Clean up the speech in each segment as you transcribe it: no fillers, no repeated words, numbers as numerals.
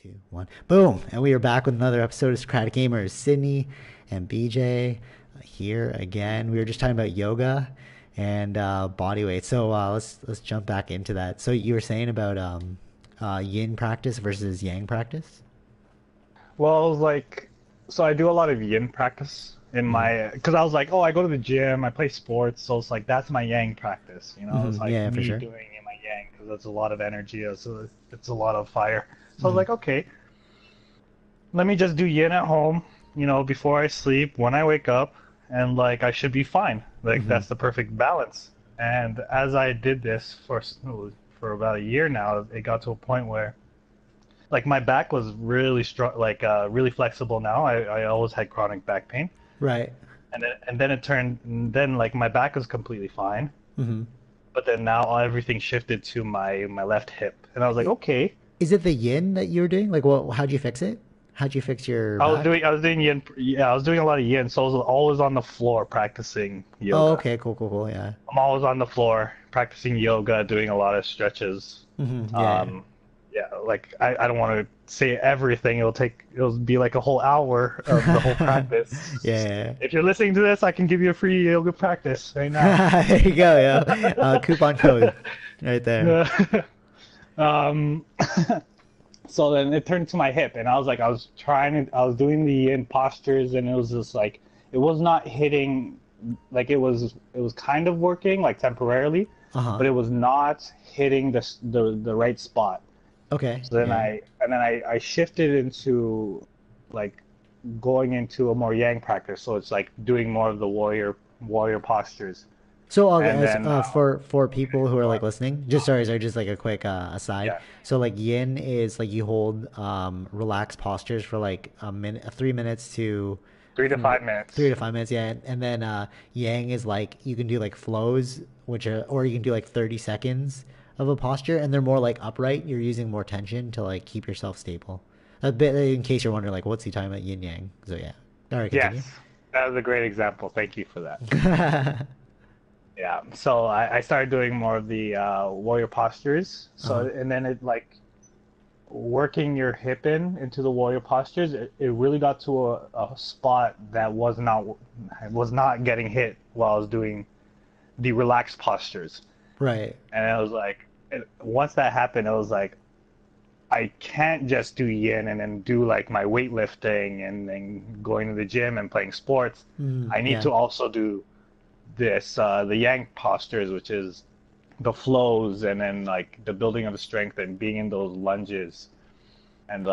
2, 1. Boom! And we are back with another episode of Socratic Gamers. Sydney and BJ here again. We were just talking about yoga and body weight. So let's jump back into that. So you were saying about yin practice versus yang practice? Well, I was like, so I do a lot of yin practice in my, because I was like, oh, I go to the gym, I play sports, so it's like that's my yang practice, you know. It's like Yeah, for me sure. doing in my yang because it's a lot of energy, it's a lot of fire. So I was like, okay, let me just do yin at home, you know, before I sleep, when I wake up, and like I should be fine. Like that's the perfect balance. And as I did this for about a year now, it got to a point where like my back was really strong, like really flexible now. I always had chronic back pain, Right. and then and then like my back was completely fine. Mm-hmm. But then now everything shifted to my left hip, and I was like, okay. Is it the yin that you were doing? Like, what? How'd you fix it? How'd you fix your back? I was doing yin, yeah, I was doing a lot of yin, so I was always on the floor practicing Oh, yoga. okay, cool, cool, cool. Yeah. I'm always on the floor practicing yoga, doing a lot of stretches. Yeah. Yeah, like I don't want to say everything. It'll be like a whole hour of the whole practice. Yeah. If you're listening to this, I can give you a free yoga practice right now. There you go, yeah. Coupon code right there. um, so then it turned to my hip, and I was like, I was doing the yin postures, and it was just like, it was not hitting, like it was kind of working, like temporarily, but it was not hitting the right spot. Okay. So then Yeah. I shifted into like going into a more yang practice. So it's like doing more of the warrior postures. So And then for people who are like listening, sorry, just like a quick aside. yeah, So like yin is like you hold relaxed postures for like a minute, 3 minutes to 3 to 5 minutes. 3 to 5 minutes, yeah. And then yang is like you can do like flows, which are, or you can do like 30 seconds of a posture, and they're more like upright. You're using more tension to like keep yourself stable. A bit in case you're wondering, like, what's he talking about, yin yang? So yeah. All right, continue. Yes, that was a great example. Thank you for that. Yeah. So I started doing more of the warrior postures. So and then it like working your hip into the warrior postures. It really got to a spot that was not getting hit while I was doing the relaxed postures. Right. And it was like, once that happened, it was like, I can't just do yin and then do like my weightlifting and then going to the gym and playing sports. I need Yeah. to also do this, the yang postures, which is the flows and then like the building of the strength and being in those lunges and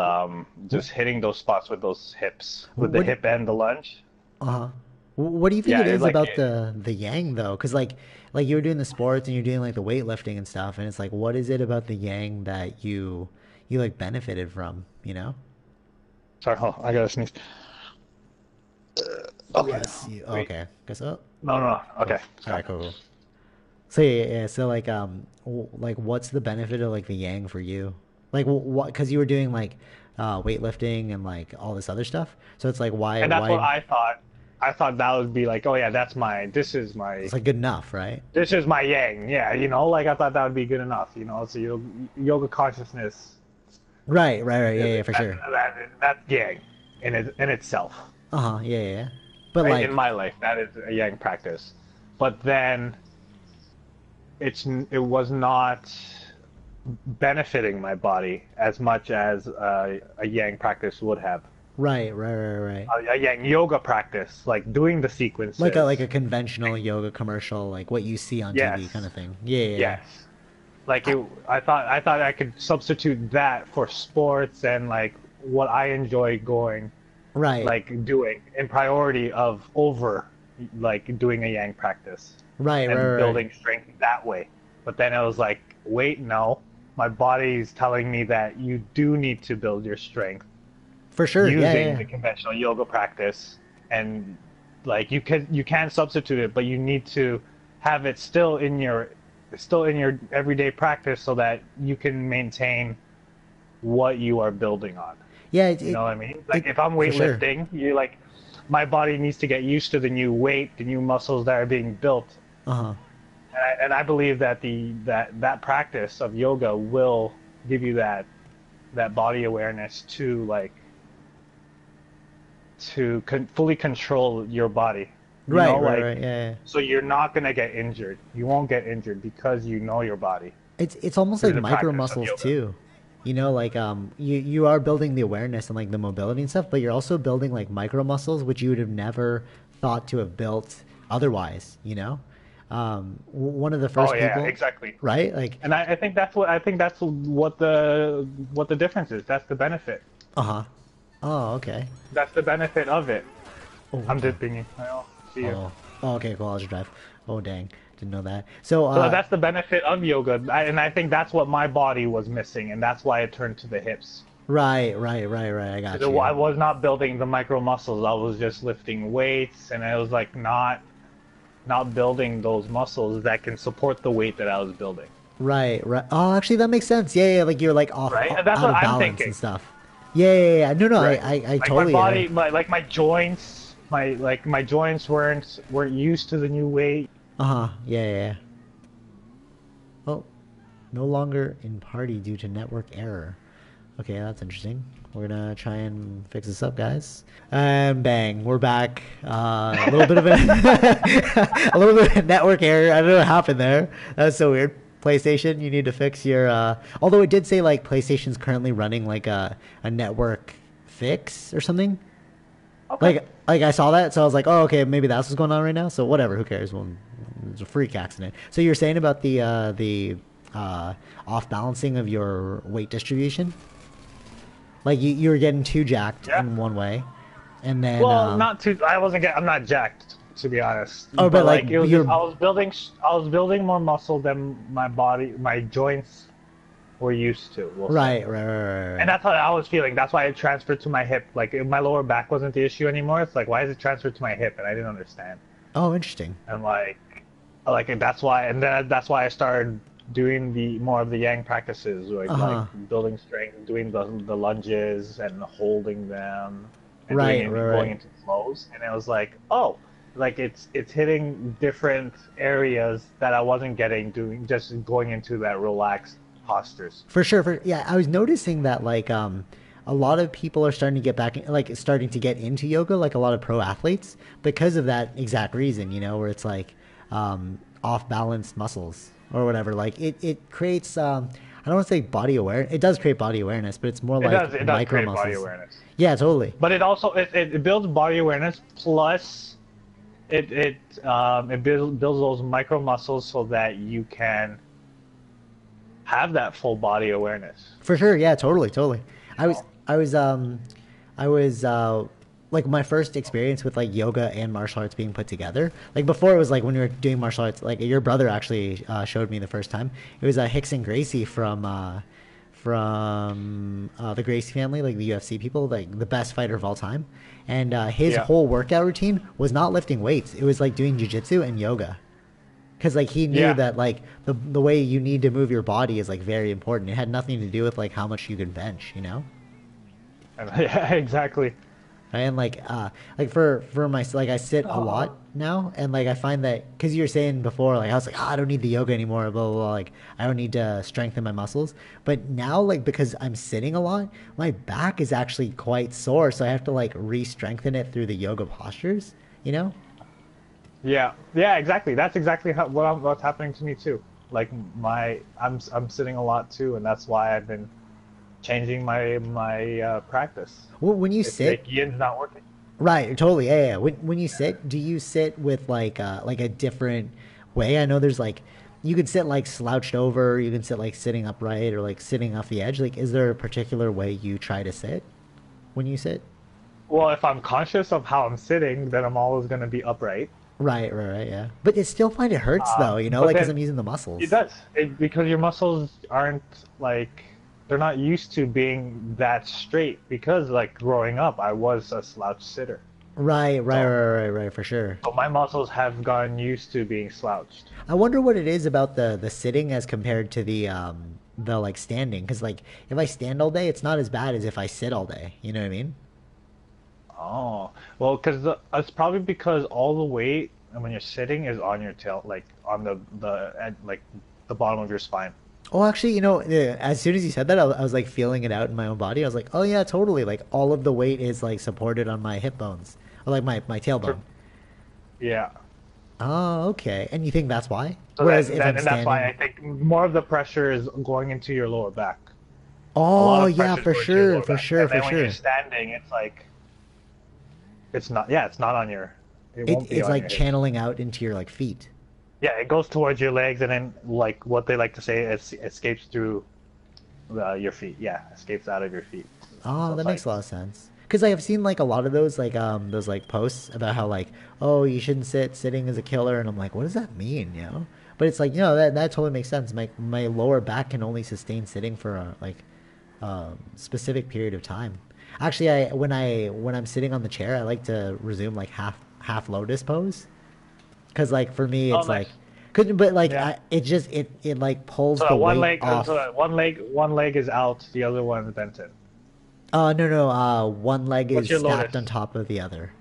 just hitting those spots with those hips, with the What? hip and the lunge. Uh-huh. What do you think Yeah, it it's is like, about the yang though? Because like you were doing the sports and you're doing like the weightlifting and stuff, and it's like, what is it about the yang that you like benefited from? You know? sorry, hold on, I gotta sneeze. Okay. Yes. Wait. Okay. Guess so. No. Okay. All right. Cool. Cool. So yeah. So like like what's the benefit of like the yang for you? Like what? Because you were doing like weightlifting and like all this other stuff. So it's like And that's what why I thought. I thought that would be like, oh yeah, it's like good enough, right? this is my yang. Yeah, you know, like I thought that would be good enough. You know, so yoga consciousness, Right. Yeah, for sure. that's yang in itself. Uh-huh. Yeah. But Right? like In my life, that is a yang practice. But then it was not benefiting my body as much as a yang practice would have. right. A yang yoga practice, like doing the sequences. Like a conventional yoga commercial, like what you see on TV Yes. kind of thing. Yeah. Yes. Like I thought I could substitute that for sports and like what I enjoy going, Right. like doing in priority of over like doing a yang practice Right. and building strength that way. But then it was like, wait, no, my body's telling me that you do need to build your strength For sure. using Yeah. the conventional yoga practice, and like you can substitute it, but you need to have it still in your everyday practice so that you can maintain what you are building on. Yeah. You know what I mean? Like if I'm for sure. weightlifting, you like my body needs to get used to the new weight, the new muscles that are being built. Uh-huh. And I believe that that practice of yoga will give you that body awareness to like fully control your body. You know, Right, right, like right. Yeah, yeah. so you're not gonna get injured. You won't get injured because you know your body It's almost through like the micro practice of muscles yoga. too. You know, like you are building the awareness and like the mobility and stuff, but you're also building like micro muscles which you would have never thought to have built otherwise, you know? One of the Oh first yeah, people, exactly. right? Like, And I think that's what the difference is. That's the benefit. uh-huh. Oh, okay. That's the benefit of it. Oh, I'm okay. dipping you. I see you. Oh. Oh, okay, cool. I'll just drive. Oh, dang. Didn't know that. So, So that's the benefit of yoga, and I think that's what my body was missing, and that's why it turned to the hips. right, right, right, right. I got Because I you. was not building the micro muscles. I was just lifting weights, and I was like not building those muscles that can support the weight that I was building. Right, right. Oh, actually, that makes sense. Yeah, yeah. Like you're like off, Right? And that's out what of I'm balance and thinking. stuff. Yeah, yeah, yeah. No, no. Right. I Like my totally. body, my joints, my joints weren't used to the new weight. Uh-huh. Yeah, yeah, yeah. Oh, no longer in party due to network error. Okay, that's interesting. We're gonna try and fix this up, guys. And bang, we're back. A little bit of a, a little bit of network error. I don't know what happened there. That's so weird. PlayStation, you need to fix your. Although it did say like PlayStation's currently running like a network fix or something. Okay. Like I saw that, so I was like, oh, okay, maybe that's what's going on right now. So whatever, who cares? Well, it's a freak accident. So you're saying about the off balancing of your weight distribution, like you were getting too jacked Yeah. in one way, and then Well, not too. I'm not jacked, to be honest. oh, but like like it was you're just I was building more muscle than my joints were used to. We'll say. right, right, right, right, And right. that's how I was feeling. That's why it transferred to my hip. Like if my lower back wasn't the issue anymore. It's like why is it transferred to my hip? And I didn't understand. Oh, interesting. And like that's why. And then that's why I started doing the more of the yang practices, Uh-huh. like building strength, doing the lunges and holding them, and Right, doing right, going right. into flows. And it was like, oh, like it's hitting different areas that I wasn't getting doing just going into that relaxed postures. For sure. For yeah, I was noticing that like a lot of people are starting to get back like starting to get into yoga, like a lot of pro athletes, because of that exact reason, you know, where it's like off balance muscles or whatever. Like it creates I don't want to say body awareness. It does create body awareness, but it's more like It does micro create body muscles. awareness. Yeah, totally. But it also it builds body awareness plus it builds those micro muscles so that you can have that full body awareness. For sure, yeah, totally, totally. I was, Oh. I was, I was, like my first experience with like yoga and martial arts being put together. Like before, it was like when you were doing martial arts. Like your brother actually showed me the first time. It was Hickson Gracie from the Gracie family, like the UFC people, like the best fighter of all time. And his Yeah. whole workout routine was not lifting weights. It was like doing jujitsu and yoga. Because like he knew Yeah. that like the way you need to move your body is like very important. It had nothing to do with like how much you could bench, you know. And, yeah, exactly. Right? And like for my like I sit a lot now, and like I find that because you were saying before, like I was like, oh, I don't need the yoga anymore, blah, blah blah. Like I don't need to strengthen my muscles. But now like because I'm sitting a lot, my back is actually quite sore, so I have to like re-strengthen it through the yoga postures, you know. Yeah, yeah, exactly. That's exactly what's happening to me too. Like I'm sitting a lot too, and that's why I've been changing my practice. Well, when you It's like sit, yin's not working. right, totally. Yeah, yeah. When you sit, do you sit with like a different way? I know there's like you can sit like slouched over, you can sit like sitting upright or like sitting off the edge. Like is there a particular way you try to sit when you sit? Well, if I'm conscious of how I'm sitting, then I'm always going to be upright. Right, right, right, yeah. But it still find it hurts though, you know, But like because then I'm using the it muscles. does because your muscles aren't like they're not used to being that straight because like growing up I was a slouch sitter. Right, right, So, right, right, right, for sure. so my muscles have gotten used to being slouched. I wonder what it is about the sitting as compared to the like standing. Because like if I stand all day, it's not as bad as if I sit all day. You know what I mean? Oh, well, because it's probably because all the weight when you're sitting is on your tail, like on like the bottom of your spine. Oh, actually, as soon as you said that, I was like feeling it out in my own body. I was like, oh yeah, totally. Like all of the weight is like supported on my hip bones, or like my For, tailbone. yeah. Oh, okay. And you think that's why? So Whereas if I'm and that's why standing, I think more of the pressure is going into your lower back. A lot oh of yeah, pressure is for going to your sure, lower for back, sure, and for then when you're sure. standing, it's like it's not. Yeah, it's not on your. It It, won't be it's on like your hips. channeling out into your like feet. Yeah, it goes towards your legs, and then like what they like to say, it escapes through your feet. Yeah, escapes out of your feet. Oh, So that it's makes like a lot of sense. Because I have seen like a lot of those like posts about how like, oh, you shouldn't sitting is a killer, and I'm like, what does that mean, But it's like, that totally makes sense. My lower back can only sustain sitting for a specific period of time. Actually, when I'm sitting on the chair, I like to resume like half lotus pose, because like for me oh it's nice. like couldn't, but like Yeah. it like pulls So the that one weight leg, off. one leg is out, the other one is bent in. No, one leg What's is your stacked on lotus? top of the other.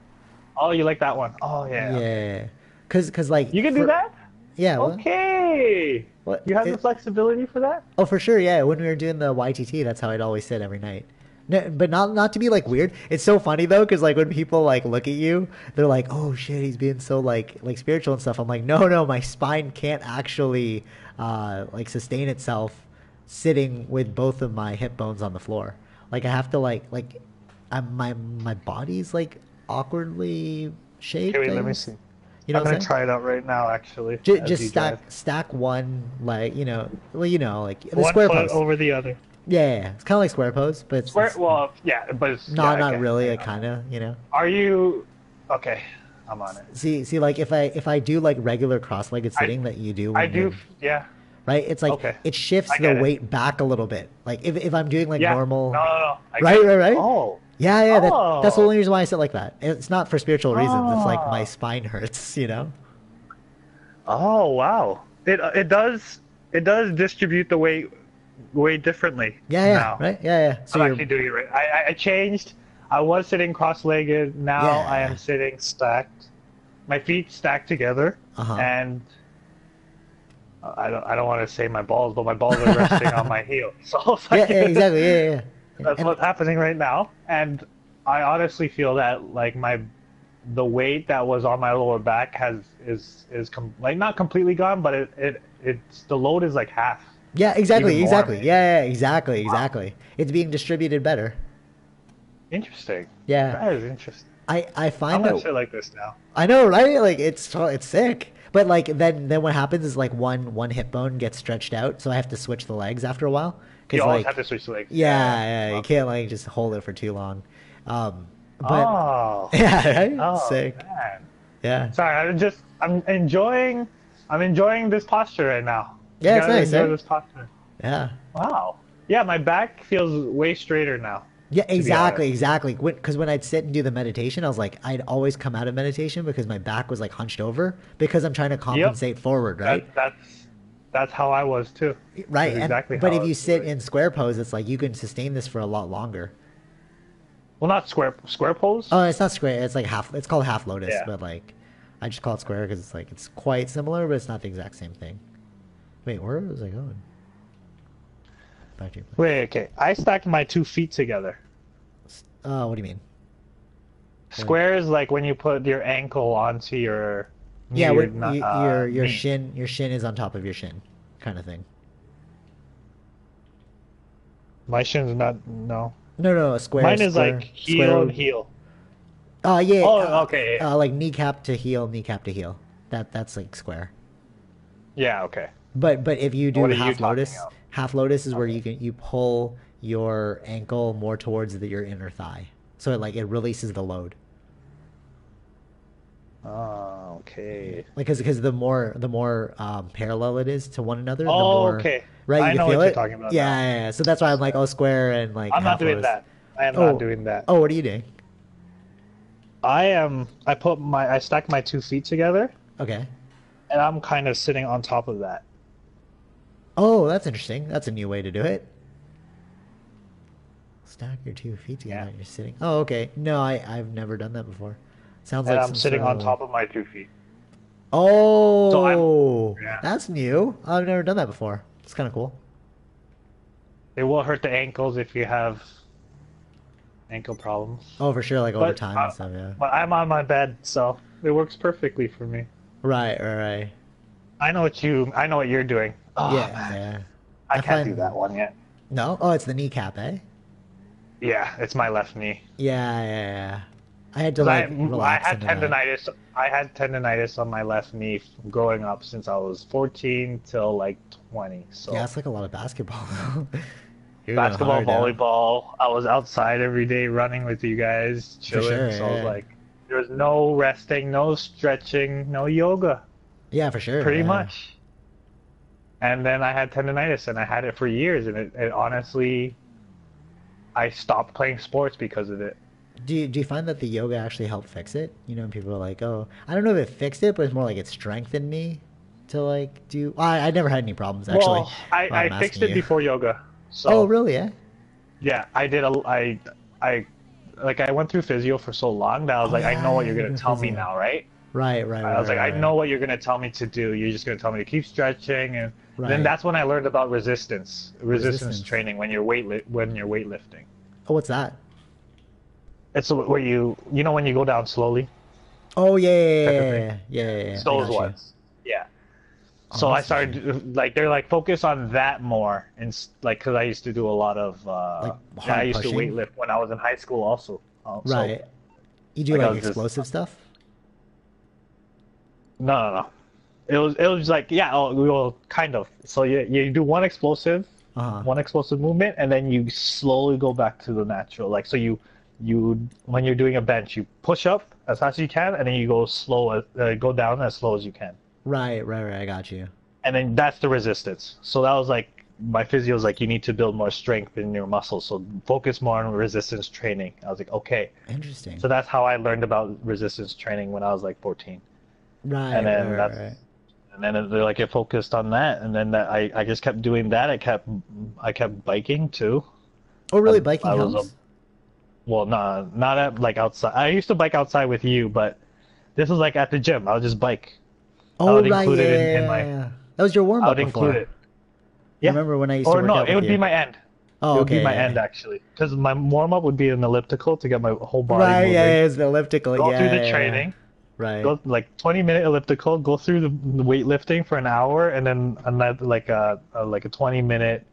Oh, you like that one? Oh yeah, okay. Yeah, cause like You can do for that? yeah, Okay. what You have the it, flexibility for that? oh for sure, yeah. When we were doing the YTT, that's how I'd always sit every night. No, but not to be like weird. It's so funny though, because like when people like look at you, they're like, "Oh shit, he's being so like spiritual and stuff." I'm like, no, my spine can't actually like sustain itself sitting with both of my hip bones on the floor. Like I have to my body's like awkwardly Okay, shaped, wait, I let me guess. see. You know I'm what I'm gonna saying? try it out right now, actually, as Just you drive. stack one leg, well, like the One square foot pose. over the other. Yeah. It's kind of like square pose, but Square. Well, yeah, but it's, yeah, not okay. really. Like kind of. Are you okay? I'm on it. See, like if I do like regular cross-legged I sitting that you do I when do. you're Yeah. right, it's like Okay. it shifts I the get it. weight back a little bit. Like if I'm doing like Yeah. No, normal, no, no. I get right, it. right. Oh. Yeah. That's the Oh. only reason why I sit like that. It's not for spiritual reasons. It's like my Oh. spine hurts. Oh. Wow. It does distribute the weight differently Yeah, now. right. Yeah. So I'm you're actually doing it right. I changed. I was sitting cross-legged. Now I am yeah. sitting stacked. My feet stacked together, Uh and I don't want to say my balls, but my balls are resting on my heel. So it's yeah, like exactly. Yeah. that's And what's happening right now. And I honestly feel that like the weight that was on my lower back like not completely gone, but it's the load is like half, yeah, even exactly, more exactly. maybe. Yeah, exactly, Wow, exactly. It's being distributed better. interesting. Yeah. That is interesting. I I'm find gonna that sit like this now. I know, right? Like it's sick. But like then what happens is like one hip bone gets stretched out, so I have to switch the legs after a while. You Cause always have like to switch legs. Yeah, yeah, you yeah. can't like just hold it for too long. But Oh, yeah, right? oh Sick. man. Yeah, Sorry, I'm enjoying this posture right now. You yeah, it's gotta nice, enjoy eh? this posture. Yeah, Wow. Yeah, my back feels way straighter now, yeah, to be honest. exactly. Because when I'd sit and do the meditation, I was like, I'd always come out of meditation because my back was like hunched over because I'm trying to Yep. compensate forward, right? That's how I was too. Right, That's and exactly but how I if was you sit feeling. in square pose, it's like you can sustain this for a lot longer. Well, not square pose. Oh, it's not square. It's like half. It's called half lotus, Yeah. but like, I just call it square because it's quite similar, but it's not the exact same thing. Wait, where was I going? Back to your place. Wait, okay. I stacked my 2 feet together. What do you mean? Square is like when you put your ankle onto your knee, Yeah, your when your knee. shin is on top of your shin, kind of thing. My shin's not. No. No, a square, Mine is like heel square. and heel. Yeah, Oh, okay. like kneecap to heel, kneecap to heel. That's like square. Yeah, okay. But if you do What are you talking about? half lotus is where Okay. you pull your ankle more towards your inner thigh, so it releases the load. Oh, Yeah. okay. Like because the more parallel it is to one another, the Oh, more okay. right you I can know feel what you're it. talking about Yeah, now. yeah, yeah. So that's why I'm like, oh, square and like I'm not half doing lotus. that. I am not Oh, doing that. oh, what are you doing? I stack my 2 feet together, Okay. and I'm kind of sitting on top of that. Oh, that's interesting. That's a new way to do it. Stack your 2 feet together. Yeah. And you're sitting. Oh, okay. No, I've never done that before. Sounds And like I'm some sitting sort on of top of my 2 feet. So I'm Oh, yeah. that's new. I've never done that before. It's kind of cool. It will hurt the ankles if you have ankle problems. Oh, for sure, like over But time and stuff. Yeah. but I'm on my bed, so it works perfectly for me. Right, right, right. I know what you're doing. Oh Yeah, man, yeah. I I can't do that find one yet. no. Oh, it's the kneecap, eh? Yeah, it's my left knee. Yeah, yeah, yeah. I had to Because like I relax had into that. tendonitis. I had tendonitis on my left knee growing up since I was 14 till like 20. Yeah, So it's like a lot of basketball. You're going basketball, hard, yeah. volleyball. I was outside every day running with you guys, For sure, chilling. So I was yeah. like, there was no resting, no stretching, no yoga, Yeah, for sure, pretty yeah. much. And then I had tendonitis, and I had it for years. And it honestly, I stopped playing sports because of it. Do you find that the yoga actually helped fix it? You know, people are like, oh, I don't know if it fixed it, but it's more like it strengthened me to like do. I never had any problems actually. Well, While I I'm fixed asking it you. before yoga. Oh, So really? Yeah. yeah, I like I went through physio for so long that I was Oh like, I know yeah, what yeah, you're you're gonna doing tell me physio. now, right? Right, right, I right, was like, I right, know right. what you're gonna tell me to do. You're just gonna tell me to keep stretching, and then Right. that's when I learned about resistance Resistance. training when you're weightlifting. Oh, what's that? It's where you know when you go down slowly Oh yeah, yeah, yeah, type of thing. yeah, yeah, yeah, Yeah, yeah, yeah. it's I those got you. ones. Yeah. So I Awesome. started like they're like focus on that more and like because I used to do a lot of Like yeah, I hard used to pushing. weightlift when I was in high school also. So Right. You do like I like was just explosive stuff? no. It was like yeah, oh, well, kind of. So you do Uh-huh. one explosive movement, and then you slowly go back to the natural. Like so you when you're doing a bench, you push up as fast as you can, and then you go down as slow as you can, Right, right, right. I got you. and then that's the resistance. So that was like my physio was like you need to build more strength in your muscles, so focus more on resistance training. I was like okay, Interesting. so that's how I learned about resistance training when I was like 14, Right, and right, then right, right. they're like it focused on that, and then I just kept doing that. I kept biking too. Oh, I, really? Biking I was a helps? well, not at like outside. I used to bike outside with you, but this was like at the gym. I would just bike. I Oh, would right. include Yeah, it yeah, in yeah, my. yeah. That was your warm I up would include before. it. You Yeah, remember when I used to or work no, out it with would you? be my end. It Oh, would be okay. my Yeah, end yeah. actually, because my warm up would be an elliptical to get my whole body Right. Yeah, moving. yeah. It's the elliptical. Go through Yeah, the yeah, yeah. training, Right. go like 20-minute elliptical, go through the weightlifting for an hour, and then another like a 20-minute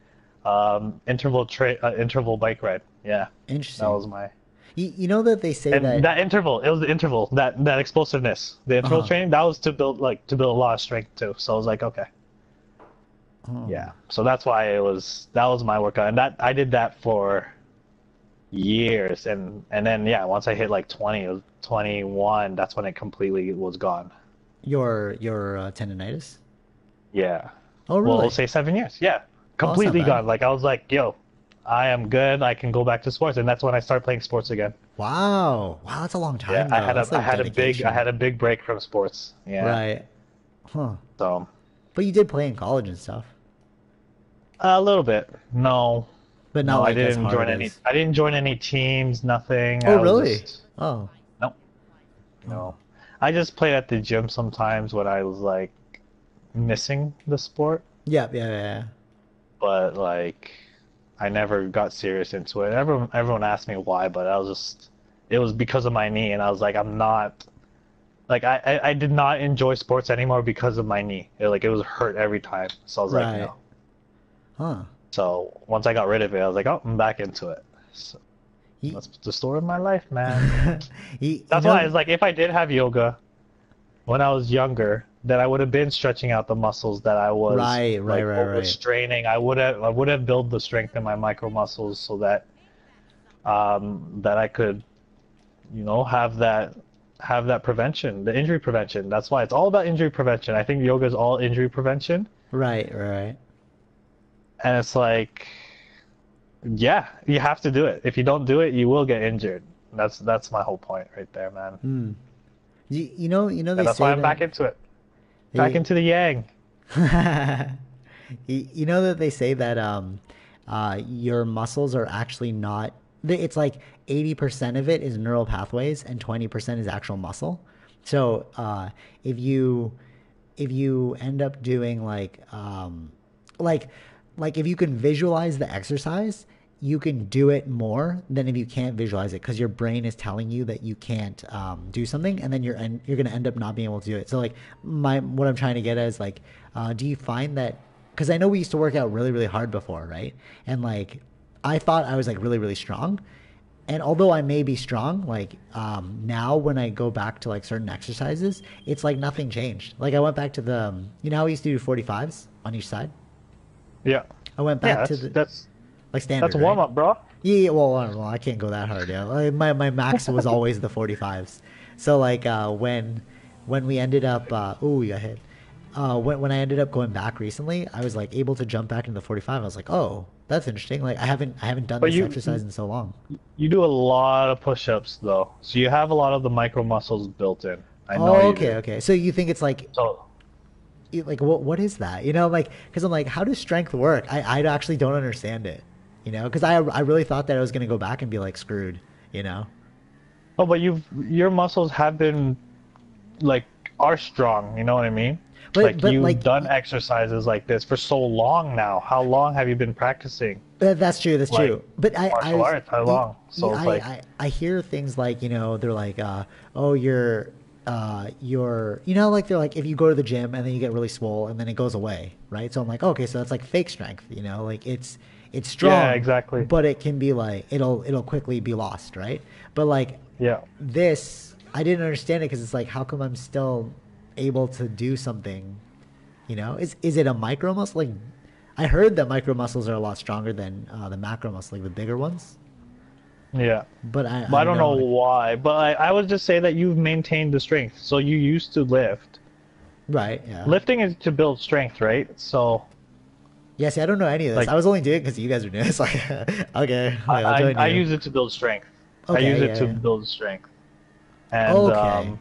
interval bike ride. Yeah, that Interesting. was my You know that they say and that. that interval. It was the interval that explosiveness. The interval Uh-huh. training that was to build a lot of strength too. So I was like, okay, Oh. yeah. So that's why that was my workout, and that I did that for years, and then yeah, once I hit like 20, it was 21. That's when it completely was gone. Your tendonitis? Yeah. Oh, Well, we'll really? say 7 years. Yeah. Oh, that's not Completely bad. gone. Like I was like, yo, I am good. I can go back to sports, and that's when I started playing sports again. Wow. Wow, that's a long Yeah, time though. That's like I dedication. had a big break from sports. Yeah. Right. Huh. So But you did play in college and stuff. a little bit. No, But not no, like as hard as. I didn't join any teams. Nothing. Oh, I was really? just Oh. no, Oh. no. I just played at the gym sometimes when I was like missing the sport, Yeah, yeah, yeah. but like I never got serious into it. Everyone asked me why, but I was just it was because of my knee, and I was like, I'm not like I did not enjoy sports anymore because of my knee. It was hurt every time. So I was like, Right. no. Huh. So once I got rid of it, I was like, oh, I'm back into it. So You, that's the story of my life, man. you That's why know, it's like if I did have yoga when I was younger, then I would have been stretching out the muscles that I was right, right, like right, right. overstraining. I would have built the strength in my micro muscles so that that I could, have that prevention, the injury prevention. That's why it's all about injury prevention. I think yoga is all injury prevention, Right, right. and it's like, yeah, you have to do it. If you don't do it, you will get injured. That's my whole point right there, man. Hmm. They And that's why say I'm that back into it. Back they, into the yang. you know that they say that your muscles are actually not. It's like 80% of it is neural pathways and 20% is actual muscle. So if you end up doing like like if you can visualize the exercise, you can do it more than if you can't visualize it, because your brain is telling you that you can't do something, and then you're going to end up not being able to do it. So like what I'm trying to get at is like, do you find that, because I know we used to work out really, really hard before, right? And like I thought I was like really, really strong. And although I may be strong, like now when I go back to like certain exercises, it's like nothing changed. Like I went back to the, you know how we used to do 45s on each side? Yeah. I went Yeah, back to the, that's like standard, that's a warm right? up, bro. Yeah, well, I can't go that hard. Yeah, like, my max was always the 45s. So like when we ended up, we got hit. When I ended up going back recently, I was like able to jump back into the 45. I was like, oh, that's interesting. Like I haven't done But this exercise in so long. you do a lot of push-ups though, so you have a lot of the micro muscles built in. I know Oh, you okay, do. okay. So you think it's like, So like what is that? You know, like because I'm like, how does strength work? I actually don't understand it. You know, because I really thought that I was gonna go back and be like screwed. You know. oh, but your muscles have been like are strong. You know what I mean? Like But you've like done exercises like this for so long now. How long have you been practicing? that's true. That's Like true. But I martial was arts, how long? So it's like, I hear things like, you know, they're like oh you're you know, like they're like if you go to the gym and then you get really swole and then it goes away, right? So I'm like, okay, so that's like fake strength, you know, like it's yeah, strong, exactly. but it can be like it'll quickly be lost, right? But like Yeah. this, I didn't understand it because it's like, how come I'm still able to do something? You know, is it a micro muscle? Like, I heard that micro muscles are a lot stronger than the macro muscles, like the bigger ones. Yeah. But But I I don't know, know like, why. But I would just say that you've maintained the strength. So you used to lift. right, yeah, Lifting is to build strength, right? So yeah. See, I don't know any of this. like I was only doing it because you guys were doing it. It's like, okay, like, I'll join I you. use it to build strength. I use Okay, it to yeah, build strength. yeah. And Okay.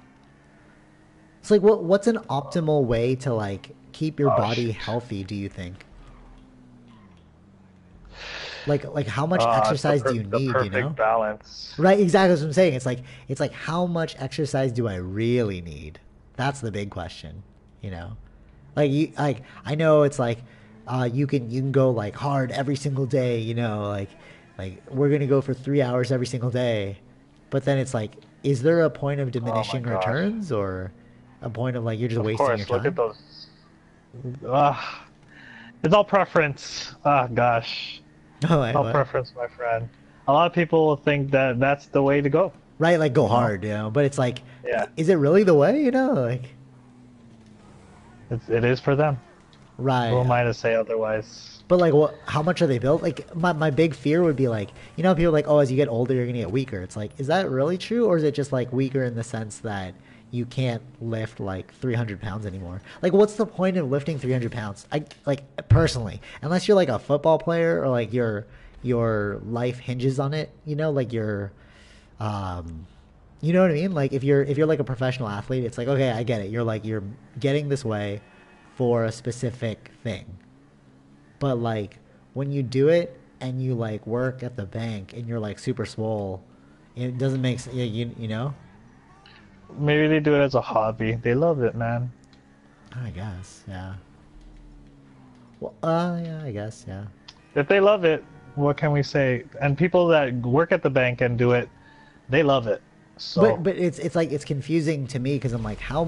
It's like, what's an optimal way to like keep your oh body shoot. healthy? Do you think? Like how much It's the exercise do you the need? You perfect know? balance. Right, exactly. That's what I'm saying. It's like how much exercise do I really need? That's the big question. You know, like I know it's like you can go like hard every single day. You know, like we're gonna go for 3 hours every single day, but then it's like, is there a point of Oh my diminishing gosh. returns or a point of like you're just Of wasting your course, look at time? those. Ah, it's all preference. Ah, gosh. Oh, It's all what? preference, my friend. A lot of people will think that that's the way to go, Right, like go you know? hard, you know. But it's like, Yeah, is it really the way? You know, like it is for them. Who right. am I to say otherwise? But like, what? How much are they built? Like, my big fear would be like, you know, people are like, oh, as you get older, you're gonna get weaker. It's like, is that really true, or is it just like weaker in the sense that you can't lift like 300 pounds anymore? Like, what's the point of lifting 300 pounds? I like personally, unless you're like a football player or like your life hinges on it. You know, like um, you know what I mean? Like if you're like a professional athlete, it's like, okay, I get it. You're like you're getting this way for a specific thing. But like when you do it and you like work at the bank and you're like super swole, it doesn't make sense. You know? Maybe they do it as a hobby. They love it, man. I guess, yeah. Well, yeah, I guess, yeah. If they love it, what can we say? And people that work at the bank and do it, they love it. So, But it's like it's confusing to me because I'm like, how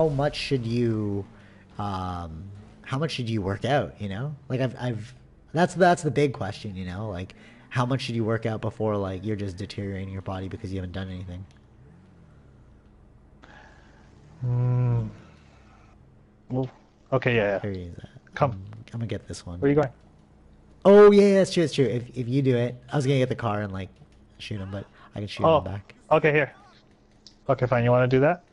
much should you, um, how much should you work out? You know, like I've that's the big question. You know, like how much should you work out before like you're just deteriorating your body because you haven't done anything? mm, well, okay, yeah, yeah. Here he is at. Come. I'm gonna get this one. Where are you going? Oh yeah, that's true. It's true. If you do it, I was gonna get the car and like shoot him, but I can shoot him Oh, back. okay, here. Okay, fine. You want to do that?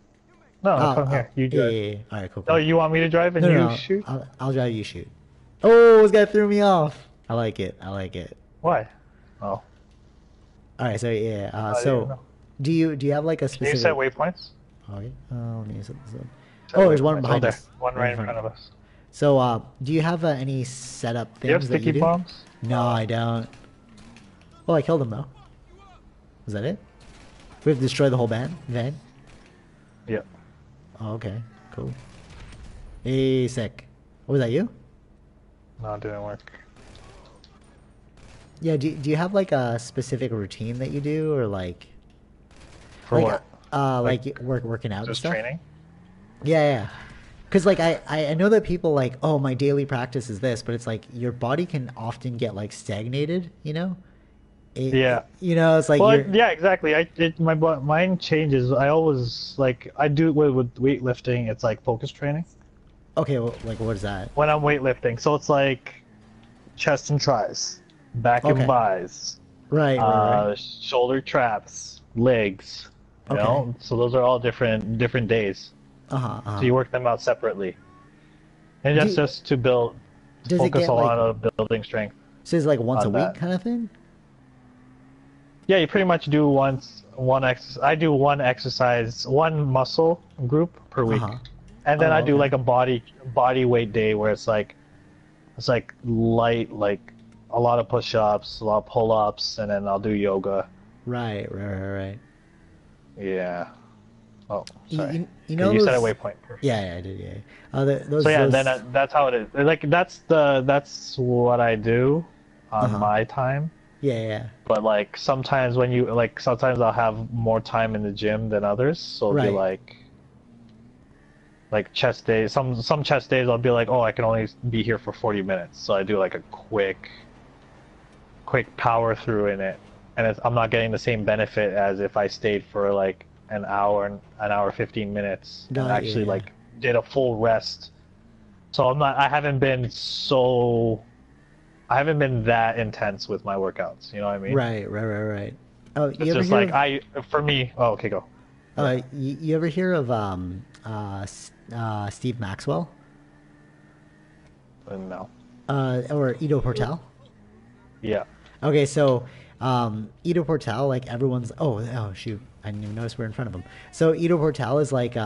No, come here. You Yeah, drive. yeah, yeah. All right, cool, Oh, cool. you want me to drive and No, no, you no. shoot? I'll drive. You shoot. Oh, this guy threw me off. I like it. I like it. Why? Oh, All right, so yeah. I didn't So know. do you have like a Can you set specific? waypoints? Okay. Let me set this up. Set Oh, there's one waypoints. Oh, behind there. us. One Right right in in front front of of me. us. So, do you have any setup Do you have things that you sticky do? bombs? No, I don't. Well, I killed him though. Was that it? We have to destroy the whole van? Yeah. Oh, okay. Cool. Hey, sick. Oh, was that you? No, it didn't work. Yeah. Do you have like a specific routine that you do, or For what? Like like working out and just stuff? training? Yeah, yeah. Because like I know that people like, oh, my daily practice is this, but it's like your body can often get like stagnated, you know. Yeah. It's like Well, you're yeah, exactly. Mine changes. I always like I do it with weightlifting. It's like focus training okay. Well, like what is that? when I'm weightlifting. So it's like chest and tries, back and Okay, bis, right. shoulder traps, legs. Okay. So those are all different days. Uh huh. So you work them out separately, and that's Do just to build, does it focus a get like lot of building strength so it's like once a on week that. kind of thing? Yeah, you pretty much do one ex. I do one exercise, one muscle group per Uh week, huh. and then I Oh, do okay. like a body weight day where it's like light, like a lot of push-ups, a lot of pull-ups, and then I'll do yoga. Right. Yeah. Oh, You, sorry. you Okay, know you said a those? waypoint first. Yeah, I did. Yeah. So yeah, then Those. that's how it is. Like that's what I do Uh on huh. my time. Yeah. But like sometimes sometimes I'll have more time in the gym than others, so it'll be Right. like chest days. Some chest days I'll be like, oh, I can only be here for 40 minutes, so I do like a quick power through in it, and I'm not getting the same benefit as if I stayed for like an hour 15 minutes, and Got actually yeah. like did a full rest. So I haven't been that intense with my workouts. You know what I mean? Right. Oh, you It's ever just hear like of for me. Oh, okay, go. Yeah. you ever hear of Steve Maxwell No. or Ido Portal? Yeah. Okay, so Ido Portal, like everyone's. Oh shoot! I didn't even notice we're in front of him. So Ido Portal is like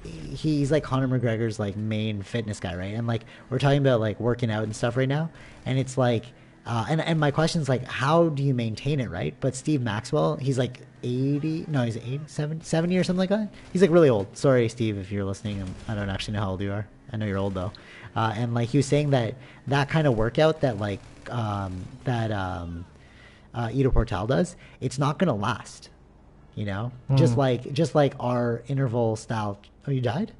he's like Conor McGregor's like main fitness guy, right? And like we're talking about like working out and stuff right now, and it's like. And my question is like, how do you maintain it, right? But Steve Maxwell, he's like 80, no, he's 87, 70 or something like that. He's like really old. Sorry, Steve, if you're listening. I don't actually know how old you are. I know you're old though. And like he was saying that kind of workout that like that Ido Portal does, it's not gonna last. You know, Hmm. just like our interval style. Oh, you died?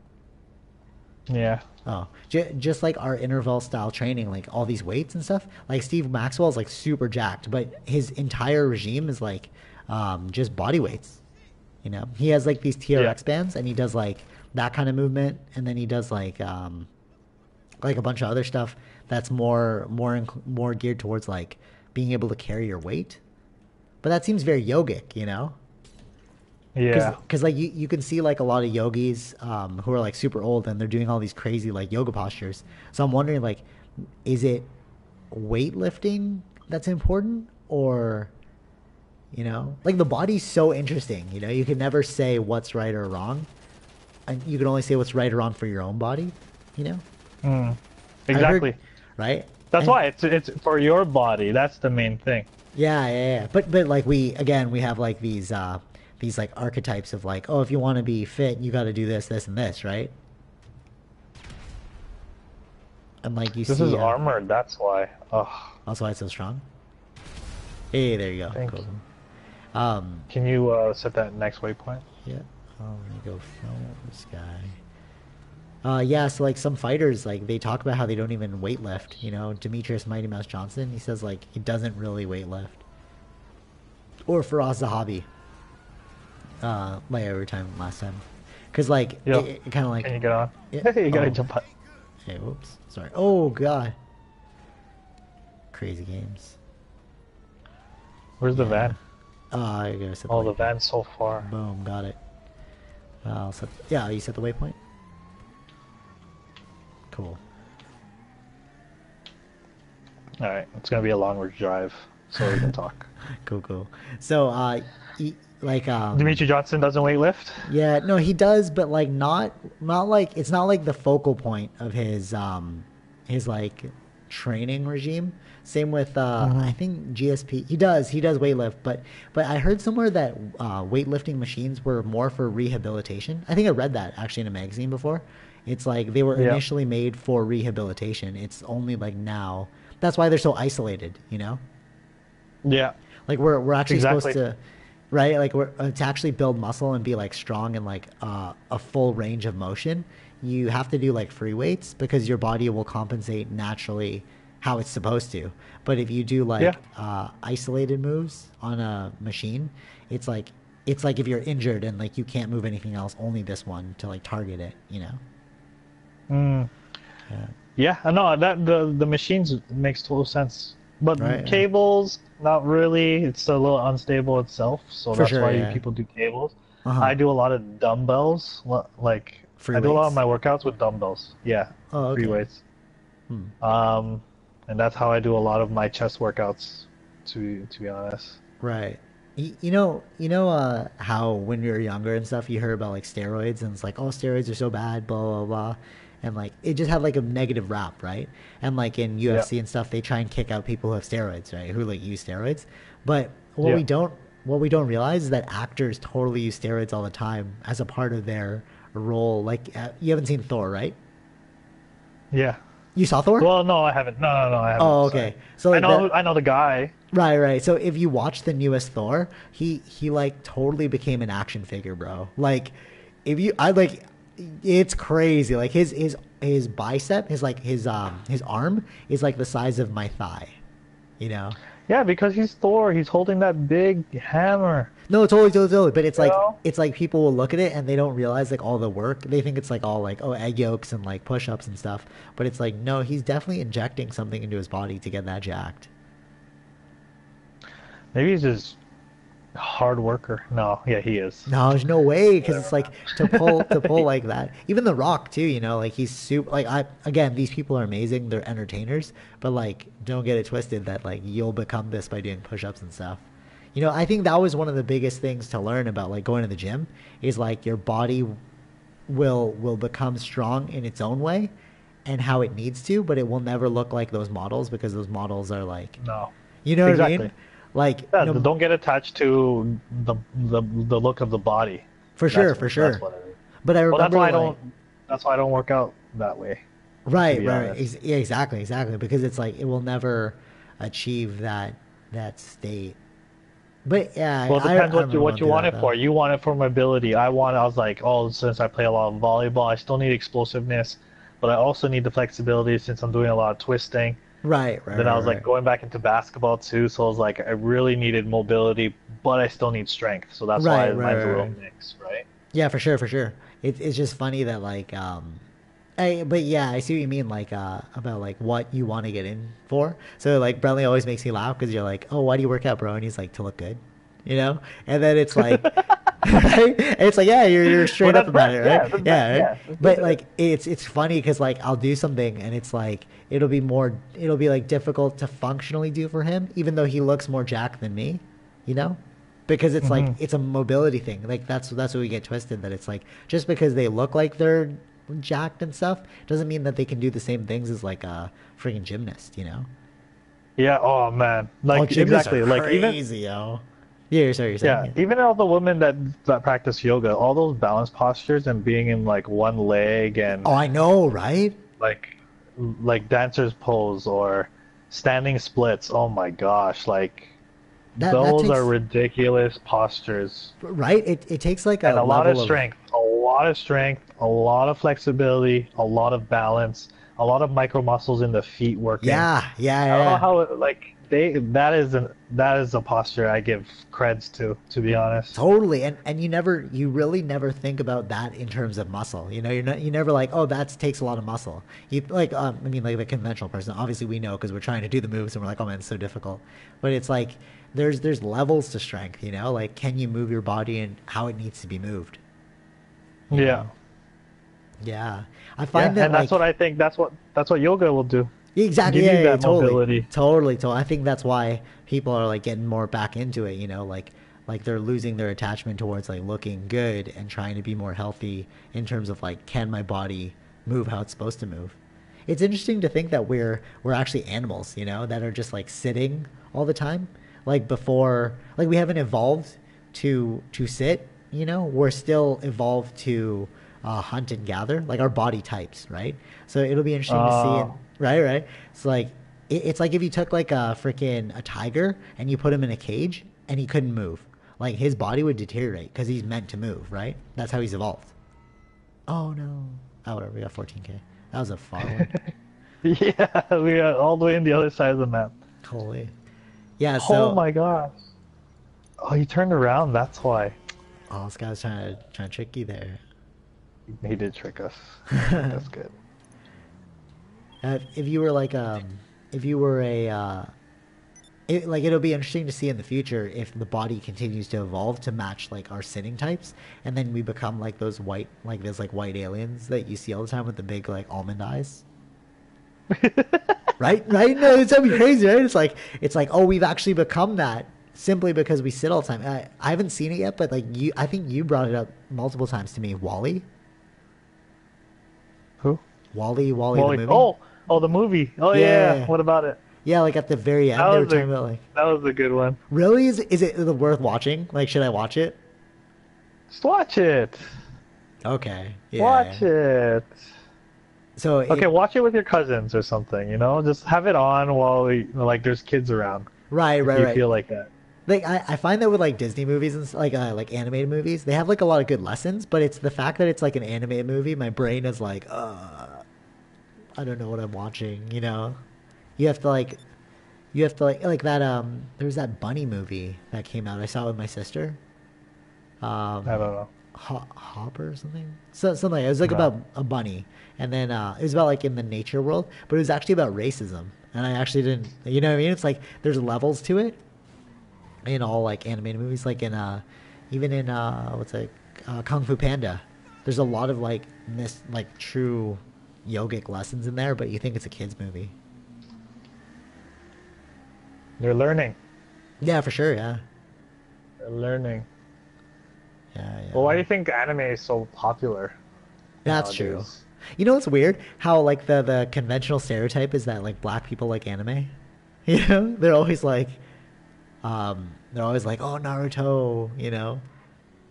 Yeah. Oh, just like our interval style training, like all these weights and stuff. Like Steve Maxwell is like super jacked, but his entire regime is like just body weights. You know, he has like these Yeah. TRX bands, and he does like that kind of movement, and then he does like a bunch of other stuff that's more geared towards like being able to carry your weight. But that seems very yogic, you know? Yeah. Because like you can see like a lot of yogis who are like super old, and they're doing all these crazy like yoga postures. So I'm wondering like, is it weightlifting that's important, or like the body's so interesting. You can never say what's right or wrong, and you can only say what's right or wrong for your own body. You know, Hmm. I heard, Exactly. right? That's And why it's for your body. That's the main thing. yeah. But like we have like these like archetypes of like, oh, if you want to be fit, you got to do this, and this, right? And like you This is see, armored. That's why. Oh, also why it's so strong. Hey, there you go. thank Cool. you. Um, Can you set that next waypoint? yeah. Let me go film this guy. Yeah, so like some fighters, like they talk about how they don't even weight lift. Demetrius Mighty Mouse Johnson, he says like he doesn't really weight lift. Or Faraz Zahabi, like every time last time, because like Yo, it kind of like can you get on? yeah. You gotta Oh, jump on. hey, whoops, sorry. Oh god, crazy games. Where's the Yeah. van? I gotta set the Oh, the waypoint. van's so far. Boom, got it. I'll set. Yeah, you set the waypoint. Cool. All right, it's gonna be a longer drive, so we can talk. Cool. So, like, Dimitri Johnson doesn't weight lift? yeah, no, he does, but like not like it's not like the focal point of his like training regime. Same with I Hmm. think GSP. He does weightlift, but I heard somewhere that weightlifting machines were more for rehabilitation. I think I read that actually in a magazine before. It's like they were Yeah. initially made for rehabilitation. It's only like now. That's why they're so isolated. Yeah, Like we're actually supposed exactly. to, right? Like we're to actually build muscle and be like strong and like a full range of motion. You have to do like free weights because your body will compensate naturally how it's supposed to. But if you do Yeah. like isolated moves on a machine, it's like it's like if you're injured and like you can't move anything else, only this one to like target it. You know? Mm. Yeah. Yeah, I know that the machines makes total sense. But Right. Right. cables, not really. It's a little unstable itself, so For that's sure. why Yeah. people do cables. Uh huh. I do a lot of dumbbells. Like Free I do a lot of weights. my workouts with dumbbells. Yeah, Oh, free okay. weights. Hmm. Um, and that's how I do a lot of my chest workouts. To be honest. Right. How when we were younger and stuff, you heard about like steroids and it's like, oh, steroids are so bad, blah blah blah, and like it just had like a negative rap, right? And like in Yeah. UFC and stuff, they try and kick out people who have steroids, right? Who like use steroids, but Yeah. what we don't realize is that actors totally use steroids all the time as a part of their role. Like you haven't seen Thor, right? Yeah. You saw Thor? Well, no, I haven't. No, no, no, I haven't. Oh, Sorry. okay. So like that. I know the guy. Right, right. So if you watch the newest Thor, he like totally became an action figure, bro. Like if you I like it's crazy. Like his bicep, his arm is like the size of my thigh, you know? Yeah, because he's Thor. He's holding that big hammer. No, totally, totally, totally. But You know? it's like people will look at it and they don't realize like all the work. They think it's like all like oh egg yolks and like push ups and stuff. But it's like no, he's definitely injecting something into his body to get that jacked. Maybe he's just a hard worker. No, yeah, he is. No, there's no way because it's like to pull like that. Even The Rock too, you know, like he's super. Like I again, these people are amazing. They're entertainers, but like don't get it twisted that like you'll become this by doing push-ups and stuff. You know, I think that was one of the biggest things to learn about like going to the gym is like your body will become strong in its own way and how it needs to, but it will never look like those models because those models are like, No, you know what I mean? exactly. Like Yeah, no, don't get attached to the look of the body. for sure, for That's sure. what it is. But I Well, that's remember why I like don't. That's why I don't work out that way. To right, be right, right. honest. Yeah, exactly, exactly. Because it's like it will never achieve that state. But yeah, Well, it depends I remember what going you through want that it though. for. You want it for mobility. I was like, oh, since I play a lot of volleyball, I still need explosiveness, but I also need the flexibility since I'm doing a lot of twisting. Right, right, Then I right, was like right, going back into basketball too, so I was like, I really needed mobility, but I still need strength. So that's right, why right, mine's a right, little right. mix, right? Yeah, for sure, for sure. It's just funny that like but yeah, I see what you mean like about like what you want to get in for. So like Brentley always makes me laugh because you're like, oh, why do you work out, bro? And he's like, to look good, you know. And then it's like right? It's like yeah, you're Well, straight up about it, right? that's Yeah, right. yeah, But like it's funny because like I'll do something and it's like it'll be like difficult to functionally do for him, even though he looks more jacked than me, you know, because it's like hmm it's a mobility thing. Like that's what we get twisted that it's like just because they look like they're jacked and stuff doesn't mean that they can do the same things as like a freaking gymnast, you know. Yeah. Oh man, Oh, like gymnasts are exactly. Like even crazy, yo. Yeah, sorry, you're saying yeah, yeah. even all the women that practice yoga, all those balance postures and being in like one leg and Oh, I know, right? like like dancer's pose or standing splits. Oh my gosh, like That those are takes ridiculous postures right. It takes like and a level of a lot of flexibility, a lot of balance, a lot of micro muscles in the feet working. yeah, yeah, I don't know yeah. how like they that is a posture I give creds to be honest. Totally, and you really never think about that in terms of muscle. You know, you never like, oh, that takes a lot of muscle. You like, I mean, like the conventional person. Obviously, we know because we're trying to do the moves, and we're like, oh man, it's so difficult. But it's like there's levels to strength. You know, like can you move your body and how it needs to be moved. You Yeah. know, yeah. I Yeah, find that and that's like what I think that's what yoga will do. exactly, Give yeah, you yeah, yeah, that totally, mobility. totally, totally. I think that's why people are like getting more back into it. You know, like they're losing their attachment towards like looking good and trying to be more healthy in terms of like can my body move how it's supposed to move. It's interesting to think that we're actually animals, you know, that are just like sitting all the time. Like before, like we haven't evolved to sit. You know, we're still evolved to hunt and gather, like our body types, right? So it'll be interesting to see, Uh, and right, right. It's like It's like if you took like a tiger and you put him in a cage and he couldn't move. Like his body would deteriorate because he's meant to move, right? That's how he's evolved. Oh no. Oh whatever, we got 14K. That was a far one. Yeah, we are all the way in the other side of the map. Holy. Yeah, Oh so my gosh. Oh, he turned around, that's why. oh, this guy's trying to trick you there. He did trick us. That's good. If you were like if you were like it'll be interesting to see in the future if the body continues to evolve to match like our sitting types, and then we become like those white aliens that you see all the time with the big like almond eyes. Right? No, it's gonna be crazy, right? It's like oh, we've actually become that simply because we sit all the time. I haven't seen it yet, but like I think you brought it up multiple times to me. Wally. Who? Wally the movie. Oh, the movie. Oh yeah. What about it? Yeah, like at the very end, they were talking about like that was a good one. Really? Is it worth watching? Like, should I watch it? Just watch it. Okay. Yeah. Watch it. So okay, watch it with your cousins or something. You know, just have it on while like there's kids around. Right. You feel like that. Like I find that with like Disney movies and like animated movies, they have like a lot of good lessons, but it's the fact that it's like an animated movie. My brain is like, I don't know what I'm watching. You know, you have to like that. There was that bunny movie that came out. I saw it with my sister. I don't know. Hopper or something. Something like it was like about a bunny, and then it was about like in the nature world, but it was actually about racism. And I actually didn't, you know what I mean? It's like there's levels to it in all like animated movies, like in even in Kung Fu Panda. There's a lot of like true yogic lessons in there, but you think it's a kids movie. They're learning. Yeah, for sure. Yeah. They're learning. Yeah. Well, why do you think anime is so popular? That's true. Nowadays? You know what's weird? How like the conventional stereotype is that like black people like anime. You know, they're always like, oh Naruto. You know.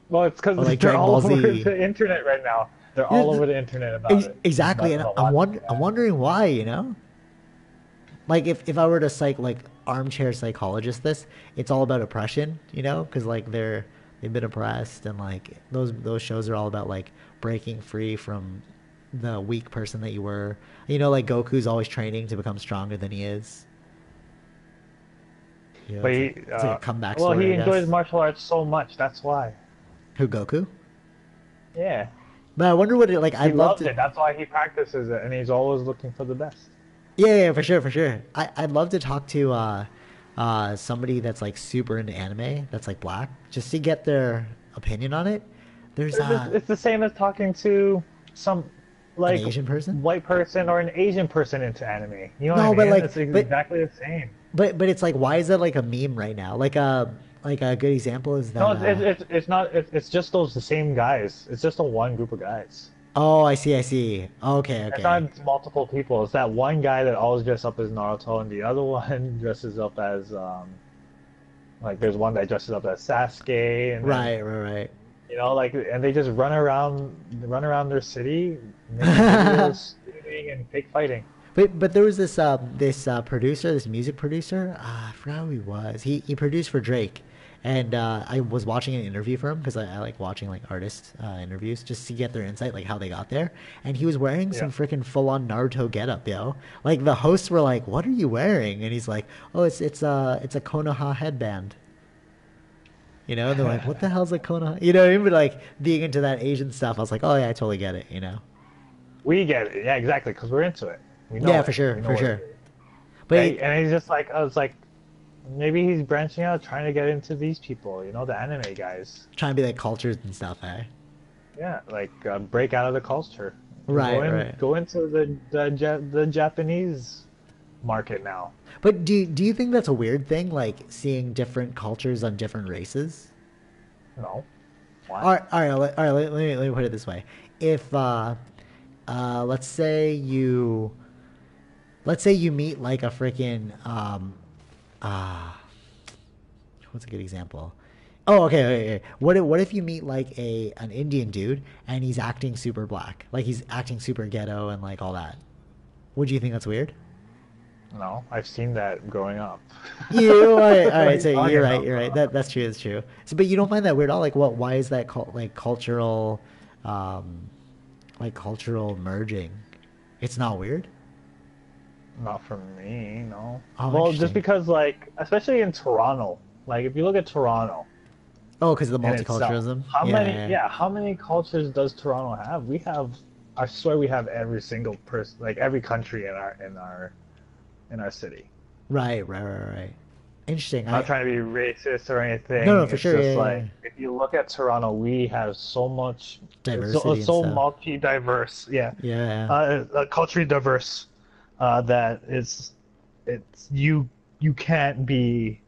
Well, it's because like they're Dragon all Ball over Z. the internet right now. They're all over the internet about it. Exactly, and I'm wondering why. You know. Like if I were to armchair psychologist this, it's all about oppression. You know, because like they've been oppressed, and like those shows are all about like breaking free from the weak person that you were. You know, like Goku's always training to become stronger than he is. You know, but it's like a comeback well, story, he enjoys martial arts so much. That's why. Who, Goku? Yeah. But I wonder what it like. He loves it. That's why he practices it, and he's always looking for the best. Yeah, for sure. I'd love to talk to somebody that's like super into anime, that's like black, just to get their opinion on it. It's the same as talking to some like an Asian person, white person, or an Asian person into anime. You know what I mean? It's exactly the same. But it's like, why is that like a meme right now? Like a good example is that. No, it's not. It's just the same guys. It's just a one group of guys. Oh, I see. Okay. It's not multiple people. It's that one guy that always dresses up as Naruto, and the other one dresses up as like there's one that dresses up as Sasuke. And right. You know, like, and they just run around their city, making videos, shooting, and fake fighting. But there was this music producer. I forgot who he was. He produced for Drake, and I was watching an interview for him because I like watching like artist interviews just to get their insight, like how they got there. And he was wearing some freaking full on Naruto getup, yo. Like the hosts were like, "What are you wearing?" And he's like, "Oh, it's a Konoha headband." You know, and they're like, "What the hell's a Konoha?" You know what I mean? But like being into that Asian stuff, I was like, "Oh yeah, I totally get it." You know. We get it, yeah, exactly, because we're into it. We know yeah, it. for sure. But and he's just like, I was like, maybe he's branching out, trying to get into these people, you know, the anime guys. Trying to be like cultures and stuff, eh? Yeah, like break out of the culture. Right. Go into the Japanese market now. But do you think that's a weird thing, like seeing different cultures on different races? No. Why? All right. Let me put it this way: if let's say you meet like a freaking what's a good example? Oh, okay. What if you meet like an Indian dude and he's acting super black, like he's acting super ghetto and like all that? Would you think that's weird? No, I've seen that growing up. You all What are right. you So talking you're right. about, You're right. bro? That's true. That's true. So, but you don't find that weird at all? Like, what? Why is that like cultural, um, like cultural merging? It's not weird. Not for me, no. Oh, Well, just interesting. because, like, especially in Toronto, like, if you look at Toronto Oh, because of the in itself, multiculturalism. Yeah, yeah. how many cultures does Toronto have? We have, I swear, we have every single person, like every country in our city. Right, right, right, right. Interesting. Not I trying to be racist or no, no, anything. for It's sure. Yeah, just yeah, like yeah. if you look at Toronto, we have so much, Diversity and so stuff. multi-diverse, yeah, Yeah, culturally diverse, that it's you can't be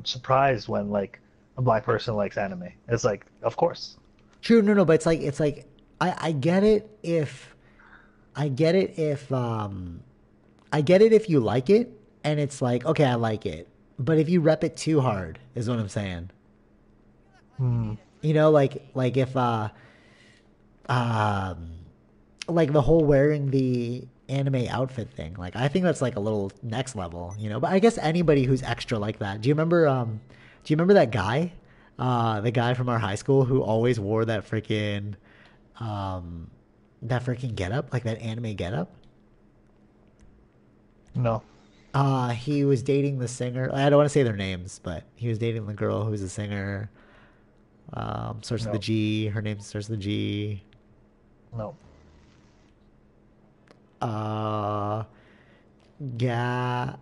surprised when like a black person likes anime. It's like, of course. true. No, no, but it's like I get it if I get it if I get it if you like it and it's like okay, I like it. But if you rep it too hard, is what I'm saying. Hmm. You know, like if um like the whole wearing the anime outfit thing. Like I think that's like a little next level, you know. But I guess anybody who's extra like that. Do you remember that guy? The guy from our high school who always wore um that freaking getup, like that anime getup? No, He was dating the singer. I don't want to say their names, but he was dating the girl who's a singer. Starts with the no, G. Her name starts with the G. no. Uh, Ga.